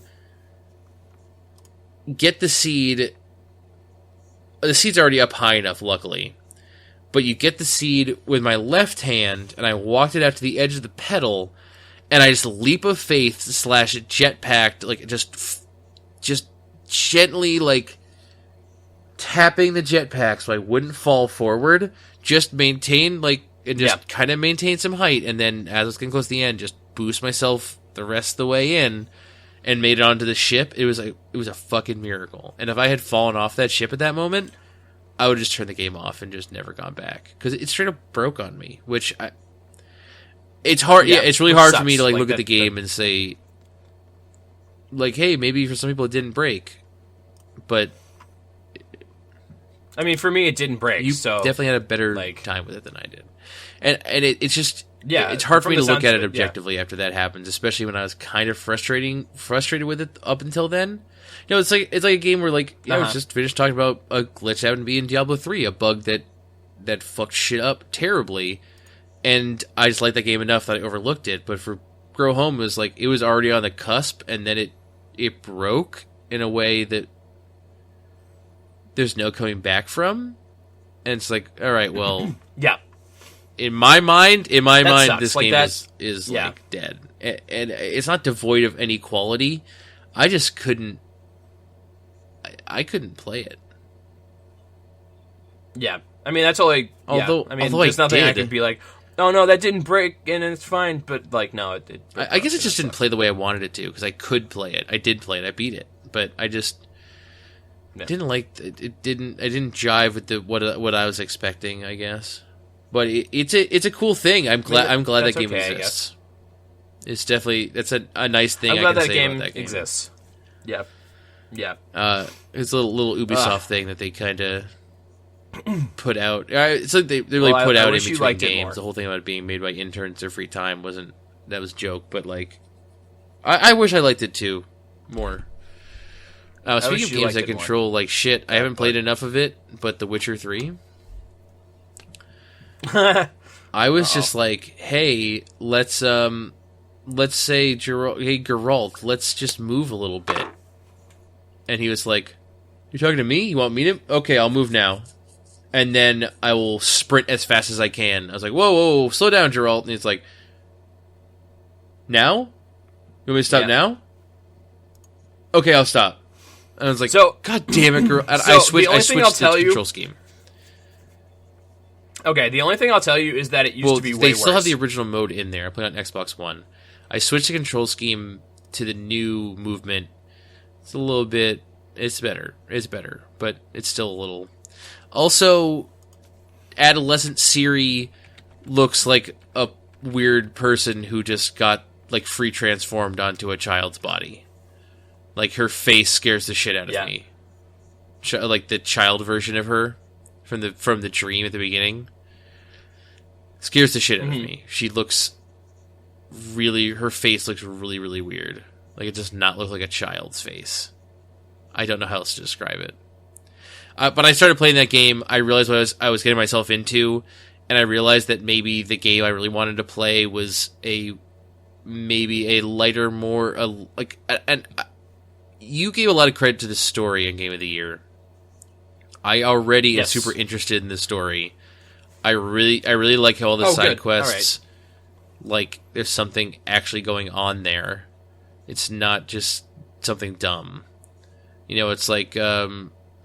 get the seed... the seed's already up high enough, luckily. But you get the seed with my left hand, and I walked it out to the edge of the pedal, and I just leap of faith / jetpacked, like just gently like tapping the jetpack so I wouldn't fall forward. Just maintain and just kind of maintain some height, and then as I was getting close to the end, just boost myself the rest of the way in, and made it onto the ship. It was a fucking miracle. And if I had fallen off that ship at that moment, I would have just turned the game off and just never gone back, because it straight up broke on me. It's hard. Yeah, it's really hard for me to look at the game and say, hey, maybe for some people it didn't break, but I mean, for me, it didn't break. You so definitely had a better time with it than I did, and it's just it's hard for me to look at it objectively after that happens, especially when I was kind of frustrated with it up until then. It's like a game where I was just finished talking about a glitch happened to be in Diablo 3, a bug that fucked shit up terribly, and I just liked that game enough that I overlooked it. But for Grow Home, it was it was already on the cusp, and then it broke in a way that there's no coming back from, and it's all right, well, yeah. In my mind, sucks. this game is dead, and it's not devoid of any quality. I just couldn't. I couldn't play it. Yeah, I mean that's only. Although there's nothing I can be like, oh no, that didn't break, and it's fine. But no, it did. I guess it just didn't play the way I wanted it to, because I could play it. I did play it. I beat it, but I just didn't like it. I didn't jive with what I was expecting, I guess. But it's a cool thing. I'm glad that game exists. It's definitely a nice thing. I'm glad I can that say about that game exists. Yeah. It's a little Ubisoft thing that they kind of put out. It's like they really put out in between games. The whole thing about it being made by interns or free time was a joke. But I wish I liked it too more. Speaking of games that control like shit, I haven't played enough of it. But The Witcher 3. I was just hey, let's say Geralt, let's just move a little bit. And he was like, "You're talking to me? You want me to? Okay, I'll move now." And then I will sprint as fast as I can. I was like, whoa, slow down, Geralt. And he's like, now? You want me to stop now? Okay, I'll stop. And I was like, God damn it, girl. I switched the control scheme. Okay, the only thing I'll tell you is that it used to be way worse. They still have the original mode in there. I played on Xbox One. I switched the control scheme to the new movement. It's a little bit... It's better, but it's still a little... Also, adolescent Ciri looks like a weird person who just got, free transformed onto a child's body. Her face scares the shit out of me. The child version of her from the dream at the beginning scares the shit out of me. She looks her face looks really, really weird. It does not look like a child's face. I don't know how else to describe it. But I started playing that game. I realized what I was getting myself into, and I realized that maybe the game I really wanted to play was maybe a lighter, more you gave a lot of credit to the story in Game of the Year. I already am super interested in the story. I really like how all the side quests, there's something actually going on there. It's not just something dumb. It's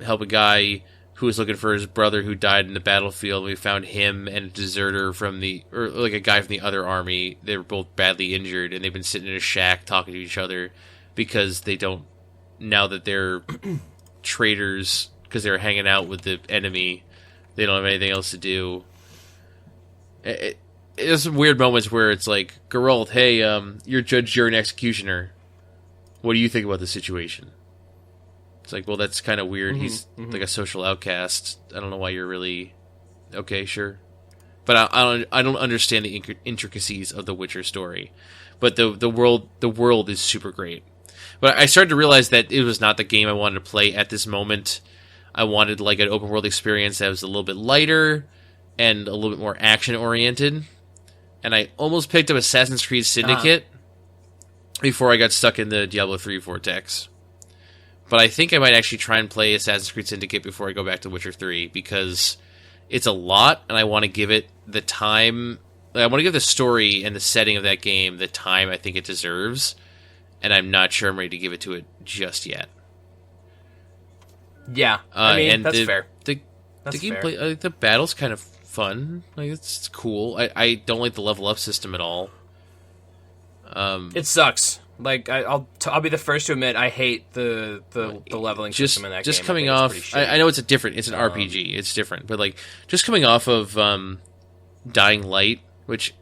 help a guy who was looking for his brother who died in the battlefield. We found him and a deserter a guy from the other army. They were both badly injured, and they've been sitting in a shack talking to each other because they don't, now that they're traitors because they're hanging out with the enemy, they don't have anything else to do. There's some weird moments where it's like, Geralt, hey, you're judge, you're an executioner. What do you think about the situation? It's like, well, that's kind of weird. He's like a social outcast. I don't know why you're really... Okay, sure. But I don't understand the intricacies of the Witcher story. But the world is super great. But I started to realize that it was not the game I wanted to play at this moment. I wanted an open world experience that was a little bit lighter and a little bit more action oriented. And I almost picked up Assassin's Creed Syndicate before I got stuck in the Diablo 3 vortex. but I think I might actually try and play Assassin's Creed Syndicate before I go back to Witcher 3, because it's a lot, and I want to give it the time. I want to give the story and the setting of that game the time I think it deserves, and I'm not sure I'm ready to give it to it just yet. Yeah, I mean, that's fair. The gameplay, the battle's kind of fun. Like it's cool. I don't like the level up system at all. It sucks. Like I'll be the first to admit I hate the leveling system in that game. Just coming off, I know it's an RPG. It's different, but like just coming off of Dying Light, which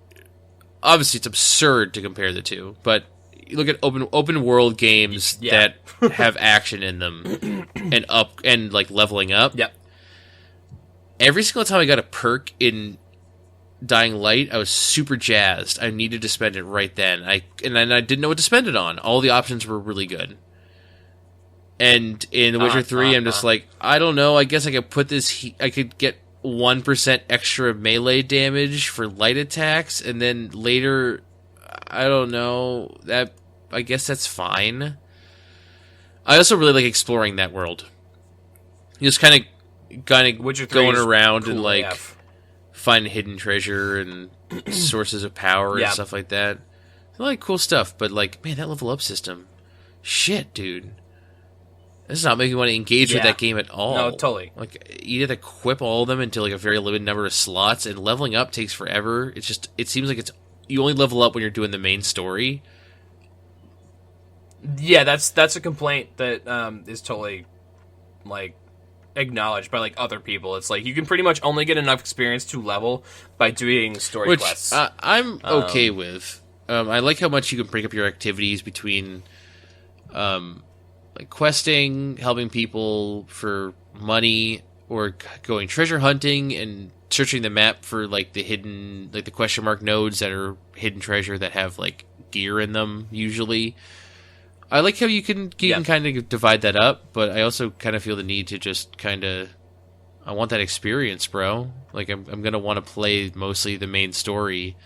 obviously it's absurd to compare the two, but you look at open world games that have action in them and like leveling up. Yep. Every single time I got a perk in Dying Light, I was super jazzed. I needed to spend it right then. I didn't know what to spend it on. All the options were really good. And in The Witcher 3, I'm just like, I don't know. I guess I could put this. I could get 1% extra melee damage for light attacks, and then later, I don't know. I guess that's fine. I also really like exploring that world. Just kind of going around and like. AF. Find hidden treasure and sources of power and stuff like that. I like cool stuff, but like, man, that level up system, shit, dude. This is not making me want to engage with that game at all. No, totally. Like, you have to equip all of them into like a very limited number of slots, and leveling up takes forever. It seems like you only level up when you're doing the main story. Yeah, that's a complaint that is totally like acknowledged by like other people. It's like you can pretty much only get enough experience to level by doing story quests. I'm okay with. I like how much you can break up your activities between like questing, helping people for money, or going treasure hunting and searching the map for like the hidden, like the question mark nodes that are hidden treasure that have like gear in them usually. I like how you can kind of divide that up, but I also kind of feel the need to just kind of, I want that experience, bro. Like I'm gonna want to play mostly the main story,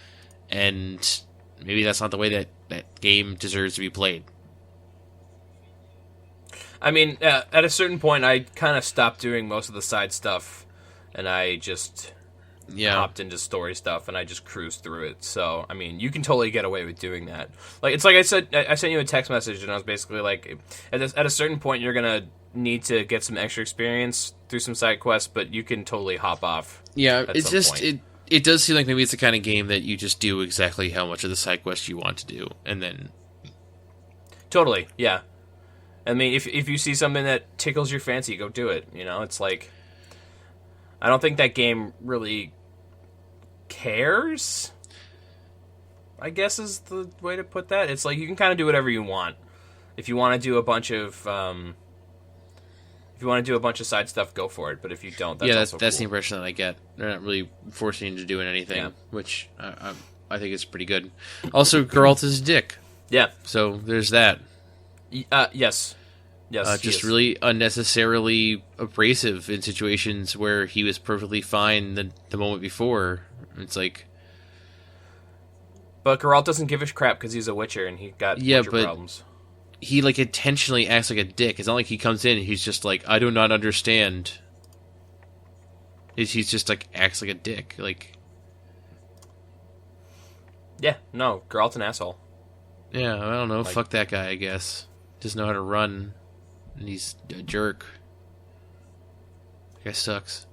and maybe that's not the way that game deserves to be played. I mean, at a certain point, I kind of stopped doing most of the side stuff, and I just hopped into story stuff, and I just cruised through it. So, I mean, you can totally get away with doing that. Like, it's like I said, I sent you a text message, and I was basically like, at a certain point, you're gonna need to get some extra experience through some side quests, but you can totally hop off. Yeah, it's just it does seem like maybe it's the kind of game that you just do exactly how much of the side quest you want to do, and then totally, yeah. I mean, if you see something that tickles your fancy, go do it. You know, it's like, I don't think that game really cares, I guess is the way to put that. It's like you can kind of do whatever you want. If you want to do a bunch of side stuff, go for it. But if you don't, that's cool. The impression that I get. They're not really forcing you to do anything, which I think is pretty good. Also, Geralt is a dick. Yeah. So there's that. Yes. Just really unnecessarily abrasive in situations where he was perfectly fine the moment before. It's like... But Geralt doesn't give a crap because he's a Witcher and he got Witcher problems. He like intentionally acts like a dick. It's not like he comes in and he's just like, I do not understand. He's just like, acts like a dick. Like... Yeah, no, Geralt's an asshole. Yeah, I don't know. Like, fuck that guy, I guess. Doesn't know how to run, and he's a jerk. That guy sucks.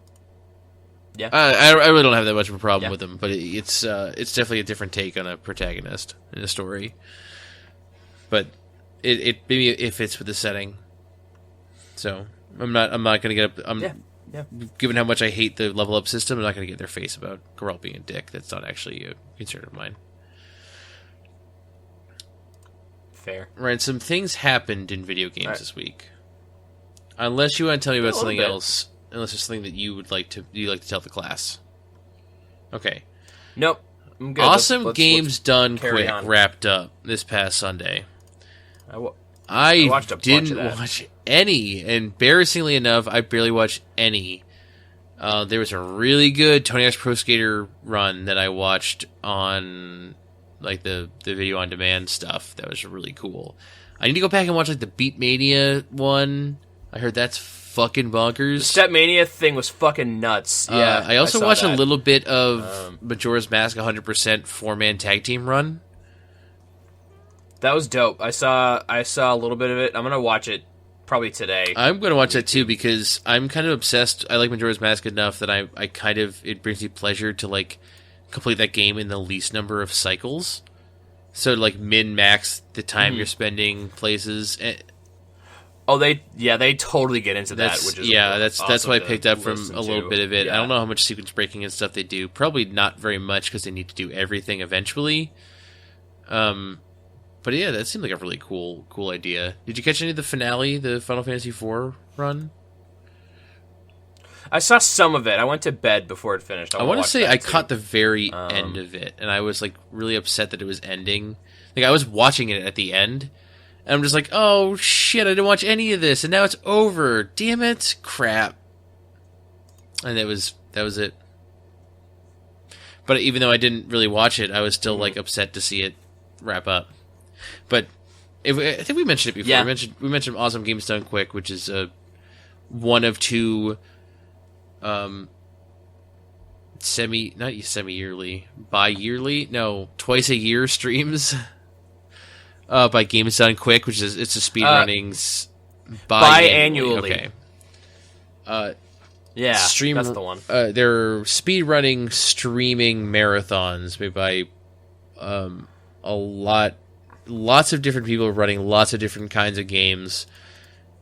Yeah, I really don't have that much of a problem with him, but it's definitely a different take on a protagonist in a story. But it maybe it fits with the setting. So I'm not gonna get up. Given how much I hate the level up system, I'm not gonna get in their face about Geralt being a dick. That's not actually a concern of mine. Fair. Right, some things happened in video games this week. Unless you want to tell me about something else, unless there's something that you would like to tell the class. Okay. Nope. I'm good. Awesome Games Done Quick wrapped up this past Sunday. I didn't watch any. Embarrassingly enough, I barely watched any. There was a really good Tony Hawk's Pro Skater run that I watched on like the video on demand stuff. That was really cool. I need to go back and watch like the Beatmania one. I heard that's fucking bonkers. The Stepmania thing was fucking nuts. Yeah, I also watched a little bit of Majora's Mask 100% 4-man tag team run. That was dope. I saw a little bit of it. I'm gonna watch it probably today. I'm gonna watch that too because I'm kind of obsessed. I like Majora's Mask enough that I kind of it brings me pleasure to like complete that game in the least number of cycles. So like min-max the time you're spending places. Oh, they totally get into that, which is that's what I picked up from a little bit of it. Yeah. I don't know how much sequence breaking and stuff they do. Probably not very much because they need to do everything eventually. But yeah, that seemed like a really cool idea. Did you catch any of the finale, the Final Fantasy IV run? I saw some of it. I went to bed before it finished. I want to say I caught the very end of it, and I was like really upset that it was ending. Like I was watching it at the end. And I'm just like, oh, shit, I didn't watch any of this, and now it's over. Damn it. Crap. And that was it. But even though I didn't really watch it, I was still, like, upset to see it wrap up. But I think we mentioned it before. Yeah. We mentioned Awesome Games Done Quick, which is one of two twice a year streams by Games Done Quick, which is it's a speedrunning's biannually. Okay. Yeah, that's the one. They're speedrunning streaming marathons made by lots of different people running lots of different kinds of games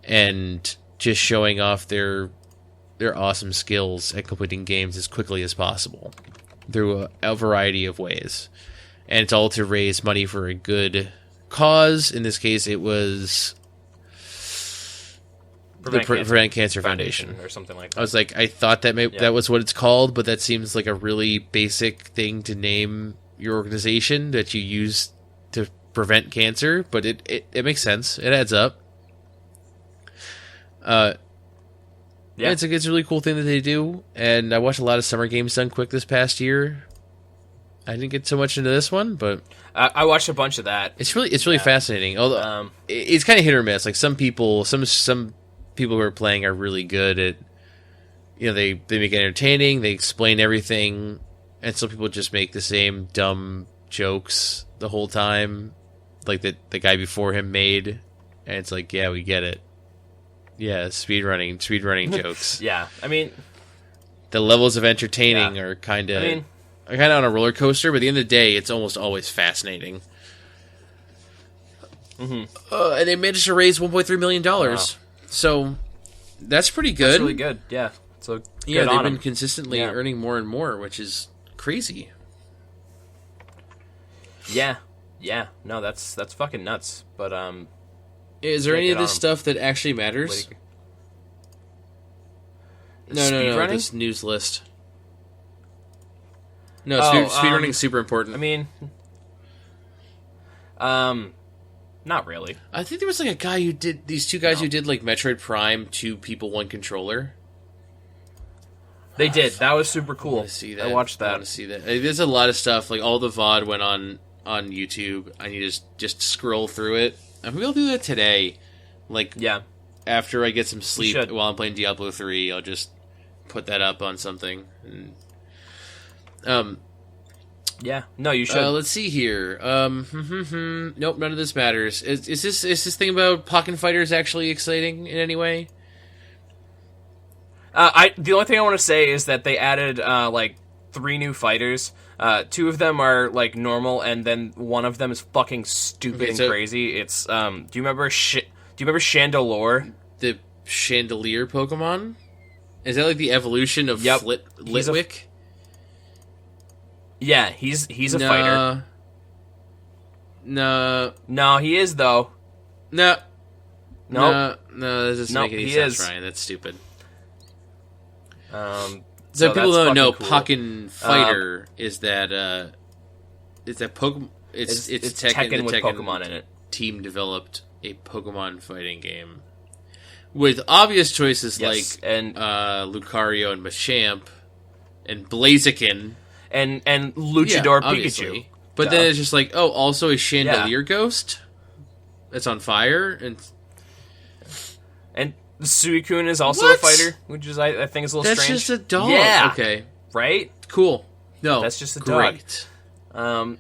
and just showing off their awesome skills at completing games as quickly as possible through a variety of ways. And it's all to raise money for a good cause. In this case, it was the Prevent Cancer Foundation or something like that. I was like, I thought that that was what it's called, but that seems like a really basic thing to name your organization that you use to prevent cancer, but it makes sense. It adds up. Yeah, it's a really cool thing that they do, and I watched a lot of Summer Games Done Quick this past year. I didn't get so much into this one, but I watched a bunch of that. It's really fascinating. Although it's kind of hit or miss. Like some people who are playing are really good at, they make it entertaining. They explain everything, and some people just make the same dumb jokes the whole time, like the guy before him made, and it's like, yeah, we get it. Yeah, speedrunning jokes. Yeah, I mean, the levels of entertaining are kind of on a roller coaster, but at the end of the day, it's almost always fascinating. Mm-hmm. And they managed to raise $1.3 million. Wow. So that's pretty good. That's really good, yeah. So they've been consistently earning more and more, which is crazy. Yeah. No, that's fucking nuts. But is there any of this stuff that actually matters? No. This news list. No, speedrunning is super important. I mean, not really. I think there was like a guy who did these two guys who did like Metroid Prime 2 people 1 controller. They did. That was super cool. I want to see that. I watched that. I want to see that. There's a lot of stuff. Like all the VOD went on YouTube. I need to just scroll through it. I'm gonna do that today. Like after I get some sleep while I'm playing Diablo 3, I'll just put that up on something. And, yeah. No, you should. Let's see here. Nope, none of this matters. Is this thing about Pokken Fighters actually exciting in any way? The only thing I want to say is that they added like 3 new fighters. 2 of them are like normal, and then one of them is fucking stupid and crazy. It's do you remember Chandelure? The Chandelier Pokemon? Is that like the evolution of Litwick? Yeah, he's a fighter. No, he is though. No, that doesn't make any sense, Ryan. That's stupid. So people don't know, cool. Pokken Fighter is that Pokemon. It's Tekken with Pokemon in it. Team developed a Pokemon fighting game with obvious choices like Lucario and Machamp and Blaziken and Luchador Pikachu. But then it's just like, also a Chandelier Ghost. It's on fire, and Suicune is also What? a fighter, which is I think is a little that's strange. just a dog. Yeah. Okay. Right? Cool. No, That's just a great. dog.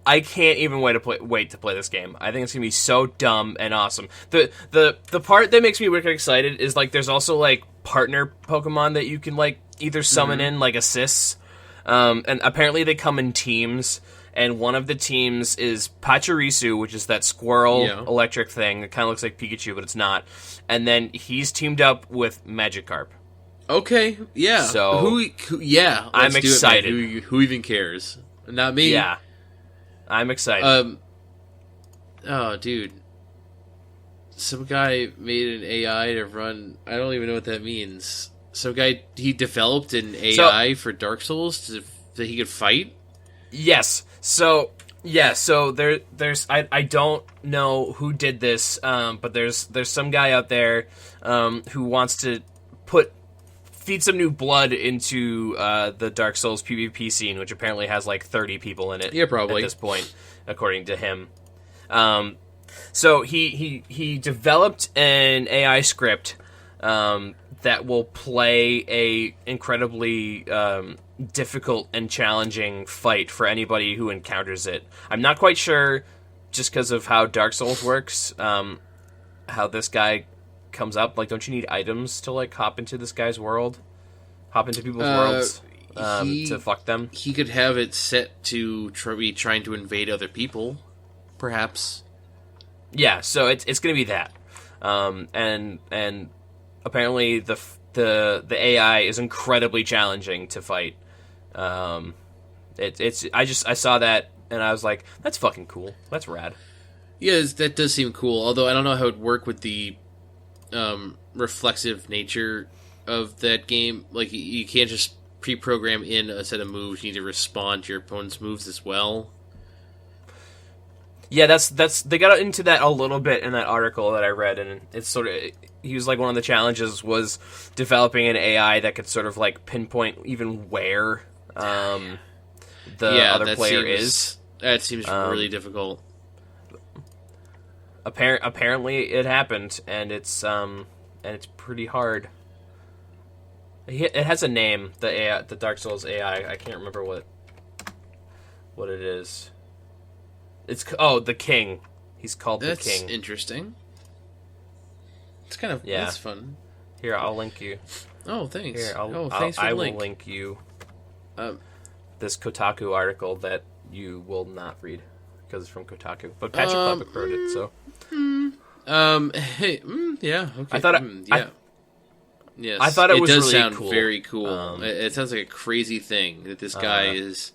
I can't even wait to play this game. I think it's gonna be so dumb and awesome. The part that makes me wicked excited is like there's also like partner Pokemon that you can like either summon in like assists, and apparently they come in teams. And one of the teams is Pachirisu, which is that squirrel electric thing. It kind of looks like Pikachu, but it's not. And then he's teamed up with Magikarp. Okay, yeah. So who yeah, I'm let's do it, excited. man. Who even cares? Not me. Yeah, I'm excited. Oh, dude. Some guy made an AI to run. I don't even know what that means. Some guy, he developed an AI for Dark Souls that he could fight. Yes. So there's I don't know who did this, but there's some guy out there who wants to feed some new blood into the Dark Souls PvP scene, which apparently has like 30 people in it. Yeah, probably at this point, according to him. So he developed an AI script that will play a incredibly difficult and challenging fight for anybody who encounters it. I'm not quite sure, just because of how Dark Souls works, how this guy comes up. Like, don't you need items to like hop into this guy's world? Hop into people's worlds to fuck them? He could have it set to be trying to invade other people, perhaps. Yeah, so it's going to be that, and apparently the AI is incredibly challenging to fight. I saw that and I was like, that's fucking cool. That's rad. Yeah, that does seem cool. Although I don't know how it would work with the reflexive nature of that game. Like, you can't just pre-program in a set of moves. You need to respond to your opponent's moves as well. Yeah, that's they got into that a little bit in that article that I read, and it's sort of, he was like, one of the challenges was developing an AI that could sort of like pinpoint even where the other player is. That seems really difficult. Apparently, it happened, and it's pretty hard. It has a name, the AI, the Dark Souls AI. I can't remember what it is. It's the King. He's called the King. That's interesting. It's kind of that's fun. Here, I'll link you. Oh, thanks. Here, thanks for the link. I will link you this Kotaku article that you will not read because it's from Kotaku. But Patrick Klepek wrote it, so. Hey, yeah, okay. I thought yes, I thought it was does really sound cool. very cool. It sounds like a crazy thing that this guy is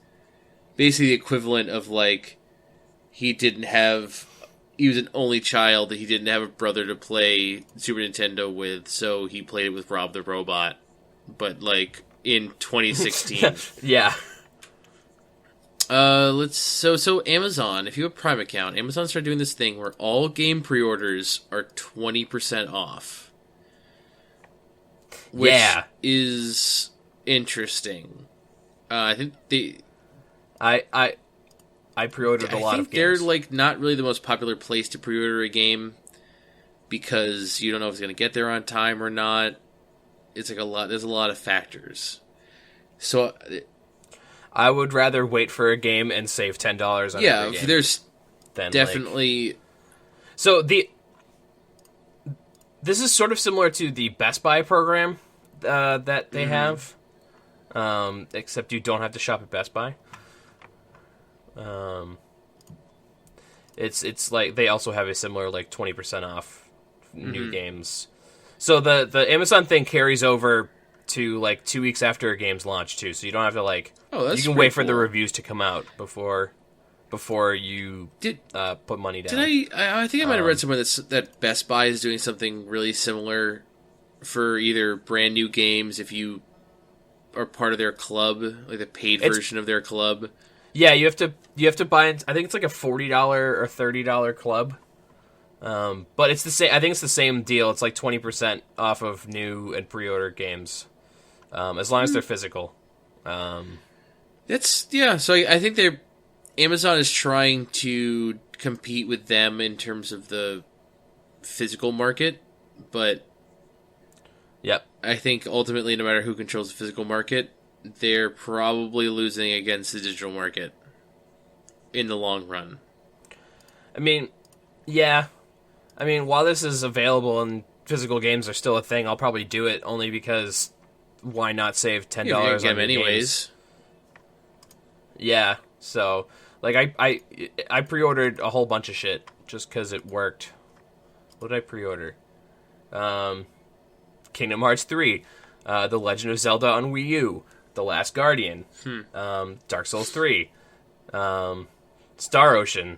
basically the equivalent of like he was an only child, that he didn't have a brother to play Super Nintendo with, so he played it with Rob the Robot, but like in 2016. Yeah. So Amazon, if you have a Prime account, Amazon started doing this thing where all game pre-orders are 20% off. Which is interesting. I think I pre-ordered a lot of games. They're like not really the most popular place to pre-order a game because you don't know if it's going to get there on time or not. It's like there's a lot of factors. So I would rather wait for a game and save $10 on every game. There's definitely. So this is sort of similar to the Best Buy program that they have, except you don't have to shop at Best Buy. It's like they also have a similar like 20% off new games. So the Amazon thing carries over to like 2 weeks after a game's launch too, so you don't have to like. Oh, that's you can wait for the reviews to come out before you put money down. I think I might have read somewhere that Best Buy is doing something really similar for either brand new games if you are part of their club, like the paid version of their club. Yeah, you have to buy. I think it's like a $40 or $30 club. But it's the same. I think it's the same deal. It's like 20% off of new and pre-order games, as long as they're physical. So I think Amazon is trying to compete with them in terms of the physical market, but Yep. I think ultimately, no matter who controls the physical market, they're probably losing against the digital market in the long run. I mean, yeah. I mean, while this is available and physical games are still a thing, I'll probably do it only because why not save $10 Yeah, on get them your anyways. games? Yeah. So, like, I pre-ordered a whole bunch of shit just because it worked. What did I pre-order? Kingdom Hearts 3, The Legend of Zelda on Wii U, The Last Guardian, Dark Souls 3, Star Ocean.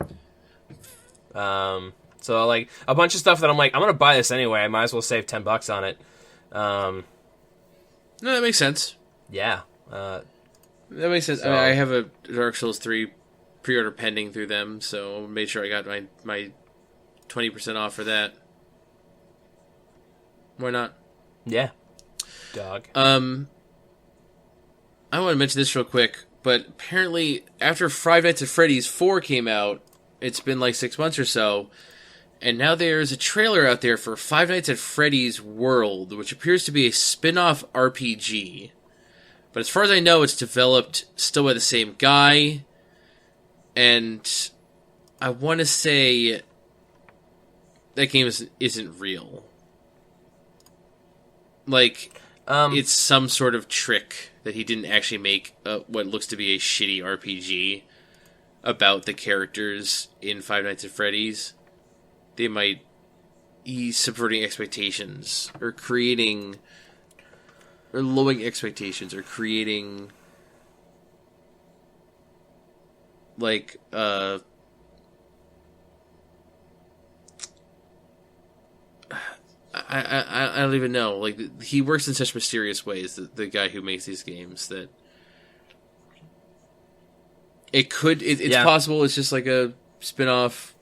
So, like, a bunch of stuff that I'm like, I'm going to buy this anyway. I might as well save $10 on it. No, that makes sense. Yeah. That makes sense. So, I mean, I have a Dark Souls 3 pre-order pending through them, so I made sure I got my 20% off for that. Why not? Yeah. Dog. I want to mention this real quick, but apparently after Five Nights at Freddy's 4 came out, it's been like 6 months or so, and now there's a trailer out there for Five Nights at Freddy's World, which appears to be a spin-off RPG. But as far as I know, it's developed still by the same guy, and I want to say that game isn't real. Like, it's some sort of trick that he didn't actually make what looks to be a shitty RPG about the characters in Five Nights at Freddy's. He's subverting expectations, or creating, or lowering expectations, or creating, like, I don't even know. Like, he works in such mysterious ways, the guy who makes these games, that it's possible it's just like a spin-off,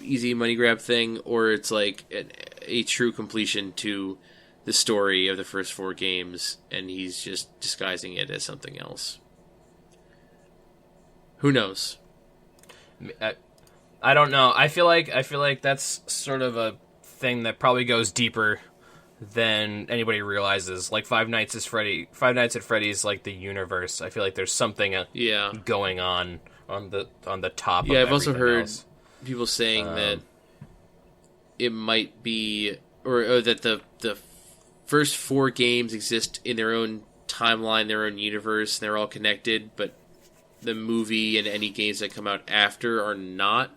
easy money grab thing, or it's like a true completion to the story of the first 4 games, and he's just disguising it as something else. Who knows? I don't know. I feel like that's sort of a thing that probably goes deeper than anybody realizes. Like Five Nights at Freddy's, like the universe. I feel like there's something going on the top. Yeah, of I've also heard else. people saying that it might be, or that the first 4 games exist in their own timeline, their own universe, and they're all connected, but the movie and any games that come out after are not.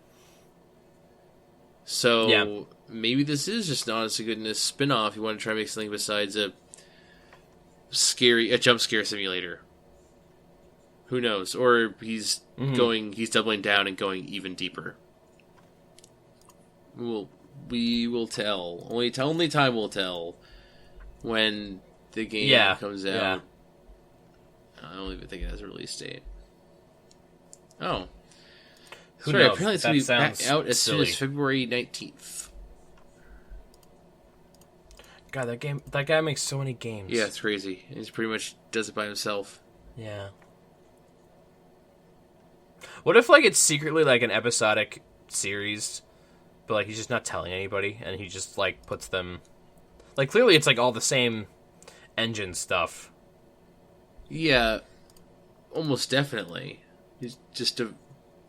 So maybe this is just an honest to goodness spin-off. You want to try to make something besides a jump scare simulator. Who knows? Or he's doubling down and going even deeper. We will tell. Only time will tell when the game comes out. Yeah. I don't even think it has a release date. Oh. Who Sorry, knows? apparently it's going to be out as soon as February 19th. God, that guy makes so many games. Yeah, it's crazy. He pretty much does it by himself. Yeah. What if, like, it's secretly, like, an episodic series, but, like, he's just not telling anybody, and he just, like, puts them... Like, clearly it's, like, all the same engine stuff. Yeah, almost definitely. He's just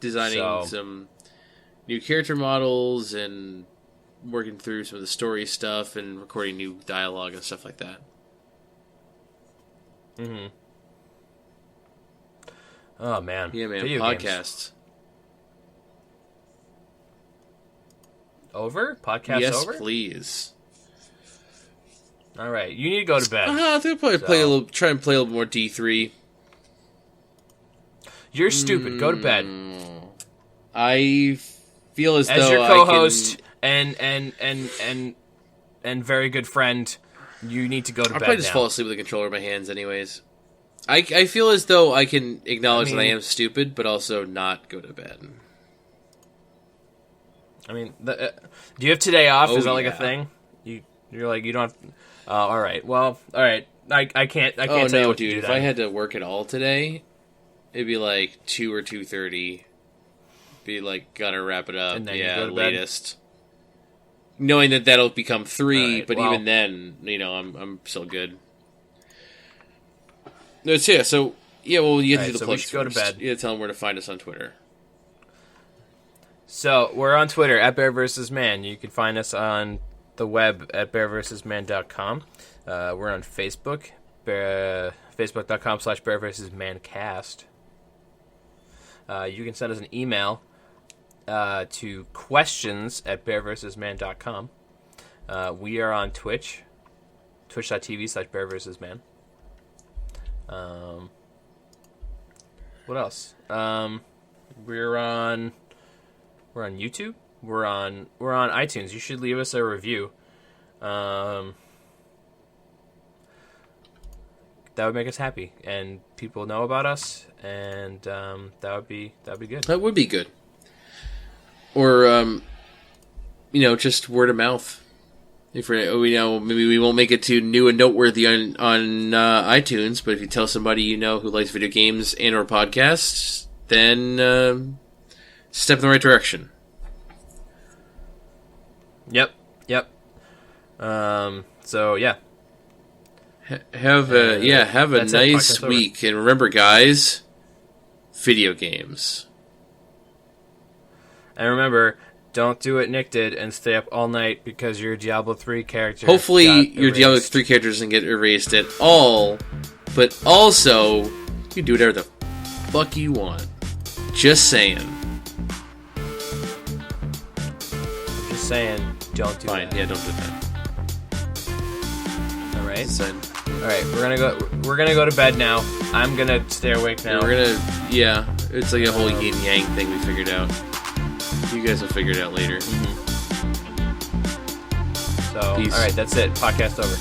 designing some new character models and working through some of the story stuff and recording new dialogue and stuff like that. Mm-hmm. Oh, man. Yeah, man. Video Podcasts. Games. Over? Podcast yes, over? Yes, please. All right. You need to go to bed. I think I'll probably try and play a little more D3. You're stupid. Go to bed. I feel as though as your co-host and very good friend, you need to go to bed. I'll probably just fall asleep with the controller in my hands, anyways. I feel as though I can acknowledge that I am stupid, but also not go to bed. I mean, do you have today off? Oh, is that like a thing? You're like, you don't have... all right. Well, all right. I can't tell you what dude. to do If then. I had to work at all today, it'd be like 2 or 2:30, be like, gonna wrap it up. And then yeah, you go to latest. Knowing that that'll become 3, right, but well, even then, I'm still good. No, so you have to do the so plugs we should go to first. bed. You have to tell them where to find us on Twitter. So we're on Twitter at Bear vs. Man. You can find us on the web at bearvsman.com. We're on Facebook, facebook.com/Bear vs. Mancast. You can send us an email to questions@bearvsman.com. We are on Twitch, twitch.tv/Bear vs. Man. What else? We're on YouTube. We're on iTunes. You should leave us a review. That would make us happy, and people know about us, and that would be good. That would be good. Or just word of mouth. If maybe we won't make it to new and noteworthy on iTunes, but if you tell somebody who likes video games and or podcasts, then step in the right direction. Yep. So yeah. Have a nice week, and remember, guys, video games. And remember, don't do what Nick did and stay up all night because your Diablo 3 character. Hopefully, your Diablo 3 character doesn't get erased at all, but also, you can do whatever the fuck you want. Just saying. Just saying, don't do Fine, that. yeah, don't do that. All right. So, all right, we're gonna go to bed now. I'm gonna stay awake now. It's like a whole yin yang thing we figured out. You guys will figure it out later. Mm-hmm. So, Peace. all right, that's it. Podcast over.